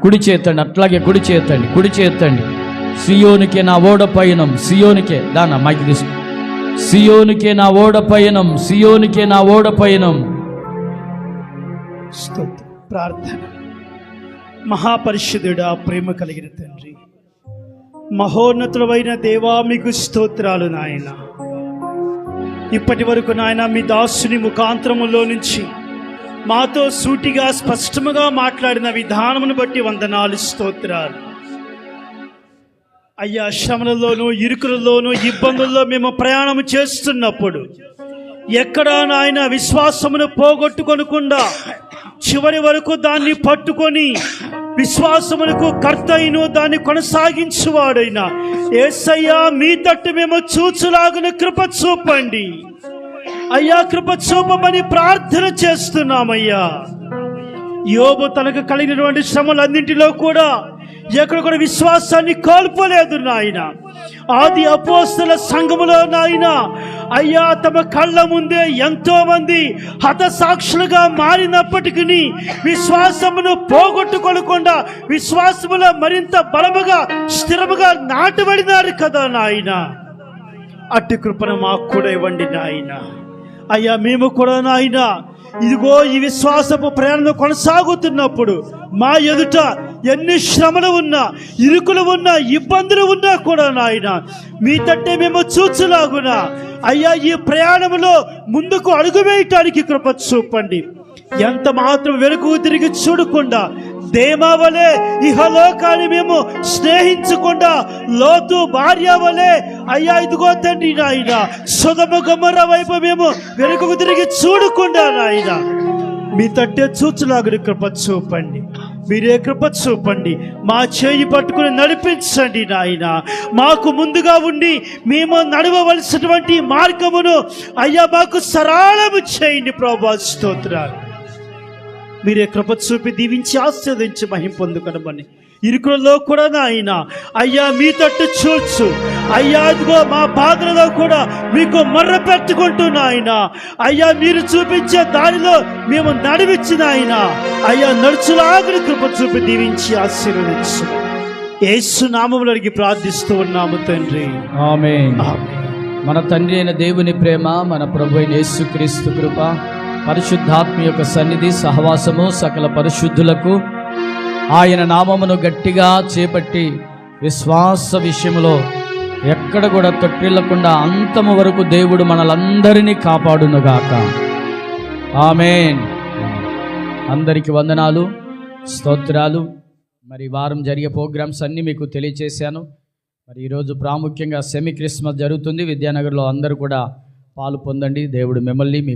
కుడి చేతండి, అట్లాగే కుడి చేతండి, కుడి చేతండి. సియోనుకే నా ఓడ పయనం, సియోనుకే దానా మైకి తీసు. సియోనుకే నా ఓడ పయనం, సియోనుకే నా ఓడ పయనం. స్తోత్రం. ప్రార్థన. మహాపరిశుద్ధుడా, ప్రేమ కలిగిన తండ్రి, మహోన్నతుడైన దేవా, మీకు స్తోత్రాలు నాయన. ఇప్పటి వరకు నాయన మీ దాసుని ముఖాంతరములో నుంచి మాతో సూటిగా స్పష్టముగా మాట్లాడిన విధానమును బట్టి వందనాలు, స్తోత్రాలు అయ్యా. శ్రమలలోనూ ఇరుకులలోనూ ఇబ్బందుల్లో మేము ప్రయాణం చేస్తున్నప్పుడు ఎక్కడ నాయన విశ్వాసమును పోగొట్టుకొనకుండా చివరి వరకు దాన్ని పట్టుకొని విశ్వాసమునకు కర్తయిను దాన్ని కొనసాగించువాడైనా యేసయ్యా, మీ తట్టు మేము చూచులాగున కృప చూపండి అయ్యా. కృప చూపమని ప్రార్థన చేస్తున్నామయ్యా. యోబు తనకు కలిగినటువంటి శ్రమలన్నింటిలో కూడా ఎక్కడ కూడా విశ్వాసాన్ని కోల్పోలేదు నాయన. ఆది అపోస్తల సంఘములో నాయన అయ్యా, తమ కళ్ళ ముందే ఎంతో మంది హతసాక్షులుగా మారినప్పటికీ విశ్వాసమును పోగొట్టుకోకుండా విశ్వాసములో మరింత బలముగా స్థిరముగా నాటబడినారు కదా నాయన. అట్టి కృపను మాకు కూడా ఇవ్వండి నాయన. అయ్యా, మేము కూడా నాయన ఇదిగో ఈ విశ్వాసపు ప్రయాణం కొనసాగుతున్నప్పుడు మా ఎదుట ఎన్ని శ్రమలు ఉన్నా, ఇరుకులు ఉన్నా, ఇబ్బందులు ఉన్నా కూడా నాయన మీ తట్టే మేము చూచులాగునా అయ్యా ఈ ప్రయాణంలో ముందుకు అడుగు వేయటానికి కృప చూపండి. ఎంత మాత్రం వెనుక తిరిగి చూడకుండా దేమా వలె ఇహలోకాన్ని మేము స్నేహించకుండా, లోతు భార్య వలె అయ్యా ఇదిగో తండ్రి నాయన సొదొమ గొమొర్రా వైపు మేము వెనుకకు తిరిగి చూడకుండా నాయన మీ తట్టే చూచులాగుని కృప చూపండి. మీరే కృప చూపండి. మా చేయి పట్టుకుని నడిపించండి నాయన. మాకు ముందుగా ఉండి మేము నడవవలసినటువంటి మార్గమును అయ్యా మాకు సరళము చేయండి ప్రభువా. స్తోత్రాలు. మీరే కృప చూపి దీవించి ఆశీర్వదించి మహిమ పొందుకొనమని ఇరుకులలో కూడా నాయన అయ్యా మీ తట్టు చూచు అయ్యా అదిగో మా బాధలలో కూడా మీకు మొర్ర పెట్టుకుంటూ నాయన అయ్యా మీరు చూపించే దానిలో మేము నడిపించిన ఆయన అయ్యా నడుచులాగుని కృప చూపి దీవించి ఆశీర్వదించు. యేసు నామములో అడిగి ప్రార్థిస్తూ ఉన్నాము తండ్రి, ఆమేన్. మన తండ్రి అయిన దేవుని ప్రేమ, మన ప్రభు అయిన యేసుక్రీస్తు కృప, పరిశుద్ధాత్మ యొక్క సన్నిధి సహవాసము సకల పరిశుద్ధులకు ఆయన నామమును గట్టిగా చేపట్టి విశ్వాస విషయంలో ఎక్కడ కూడా తొట్టిల్లకుండా అంతము వరకు దేవుడు మనలందరినీ కాపాడునుగాక. ఆమేన్. అందరికి వందనాలు, స్తోత్రాలు. మరి వారం జరిగే ప్రోగ్రామ్స్ అన్నీ మీకు తెలియచేశాను. మరి ఈరోజు ప్రాముఖ్యంగా సెమీ క్రిస్మస్ జరుగుతుంది. విద్యానగర్లో అందరూ కూడా పాలు పొందండి. దేవుడు మిమ్మల్ని మీ